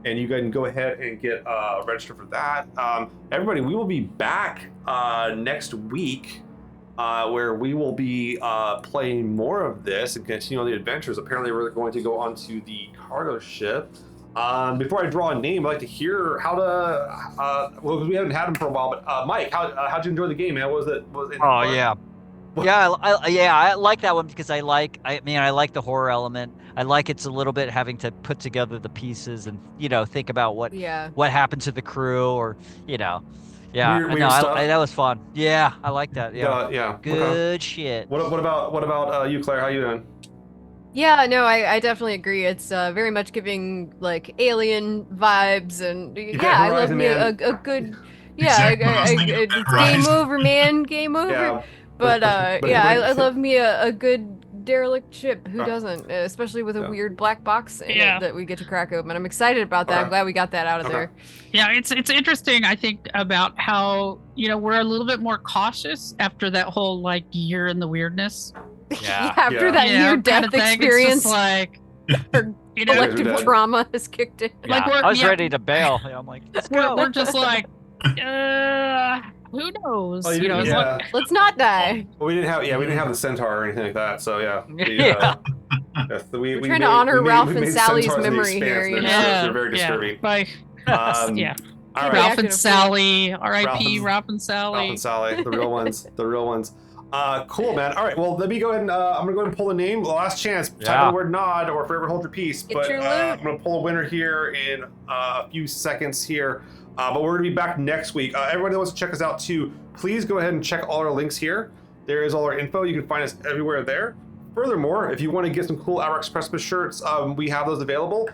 And you guys can go ahead and get registered for that. Everybody, we will be back next week where we will be playing more of this and continue on the adventures. Apparently, we're going to go onto the cargo ship. Before I draw a name, I'd like to hear how to. Well, we haven't had him for a while, but Mike, how'd you enjoy the game, man? Was it fun? Yeah. Yeah, I like that one because I like the horror element. I like it's a little bit having to put together the pieces and think about what happened to the crew or weird stuff. That was fun. Yeah, I like that. Yeah. Good shit. What about you, Claire? How you doing? Yeah, no, I definitely agree. It's very much giving like alien vibes, and I love me a good game over, man, game over. Yeah. But I love me a good derelict ship. Who doesn't? Especially with a weird black box in it that we get to crack open. I'm excited about that. I'm glad we got that out of there. Yeah, it's interesting. I think about how we're a little bit more cautious after that whole like year in the weirdness. Yeah. After that near-death experience, like collective trauma has kicked in. Yeah, like I was ready to bail. I'm like, let's go. We're just like, who knows? Like, let's not die. Well, we didn't have the centaur or anything like that. So we're trying to honor Ralph and Sally's memory here. They're very disturbing. All right. Ralph and Sally, R.I.P. Ralph and Sally. Ralph and Sally, the real ones. The real ones. Cool, man. All right, well, let me go ahead and I'm gonna go ahead and pull a name. Last chance. Type in the word nod or forever hold your peace. But I'm gonna pull a winner here in a few seconds here. But we're gonna be back next week. Everybody that wants to check us out too, please go ahead and check all our links here. There is all our info. You can find us everywhere there. Furthermore, if you want to get some cool Abraxas Precipice shirts, we have those available.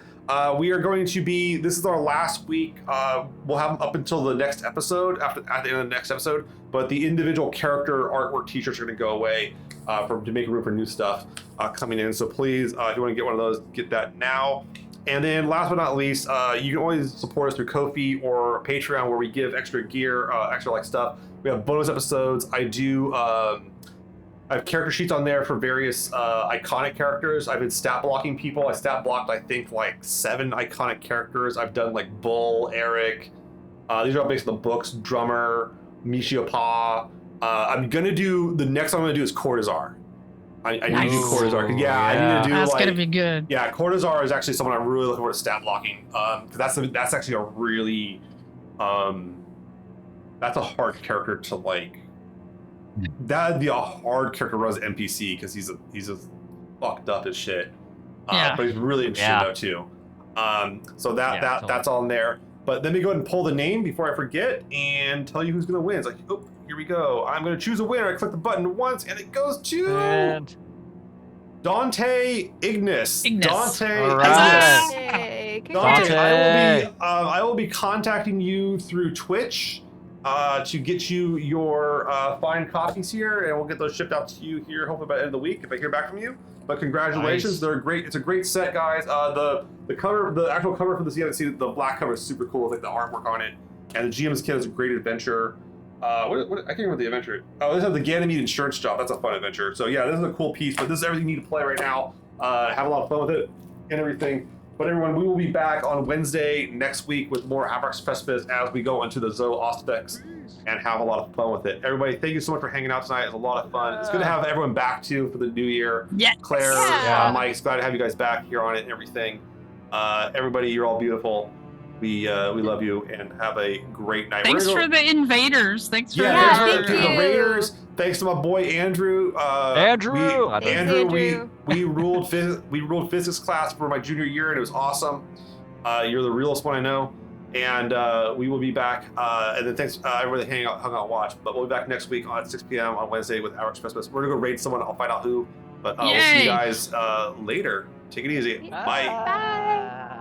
We are going to be, this is our last week. We'll have them up until the next episode, at the end of the next episode. But the individual character artwork t-shirts are going to go away to make room for new stuff coming in. So please, if you want to get one of those, get that now. And then last but not least, you can always support us through Ko-fi or Patreon, where we give extra gear, extra stuff. We have bonus episodes. I have character sheets on there for various iconic characters. I've been stat blocking people. I stat blocked, I think, 7 iconic characters. I've done Bull, Eric. These are all based on the books. Drummer, Michio Pa. I'm gonna do the next one. I'm gonna do is Cortazar. I need to do Cortazar. I need to do that's gonna be good. Yeah, Cortazar is actually someone I'm really looking forward to stat blocking. Because that's actually a really that's a hard character to That'd be a hard character to run as an NPC because he's just fucked up as shit. But he's really interesting though too. So that's all in there. But let me go ahead and pull the name before I forget and tell you who's gonna win. It's here we go. I'm gonna choose a winner. I click the button once and it goes to Dante Ignis. Dante. All right. Hey, Dante, I will be contacting you through Twitch. To get you your fine copies here, and we'll get those shipped out to you here hopefully by the end of the week if I hear back from you. But congratulations, Nice. They're great. It's a great set, guys. The cover, the actual cover for this, you haven't seen the black cover is super cool with the artwork on it, and the GM's kit is a great adventure. I can't remember the adventure. Oh, this is the Ganymede insurance job. That's a fun adventure. So yeah, this is a cool piece. But this is everything you need to play right now. Have a lot of fun with it and everything. But everyone, we will be back on Wednesday next week with more Abraxas Precipice as we go into the Zoe Auspex and have a lot of fun with it. Everybody, thank you so much for hanging out tonight. It was a lot of fun. It's good to have everyone back too for the new year. Yes. Claire, Mike, it's glad to have you guys back here on it and everything. Everybody, you're all beautiful. We love you and have a great night. Thanks for the invaders. Thanks for thanks to the Raiders. Thanks to my boy Andrew. We ruled physics class for my junior year and it was awesome. You're the realest one I know. And we will be back. And then thanks everybody that hung out, watch. But we'll be back next week on 6 p.m. on Wednesday with Abraxas Precipice. We're gonna go raid someone. I'll find out who. But we'll see you Yay! guys later. Take it easy. Bye. Bye.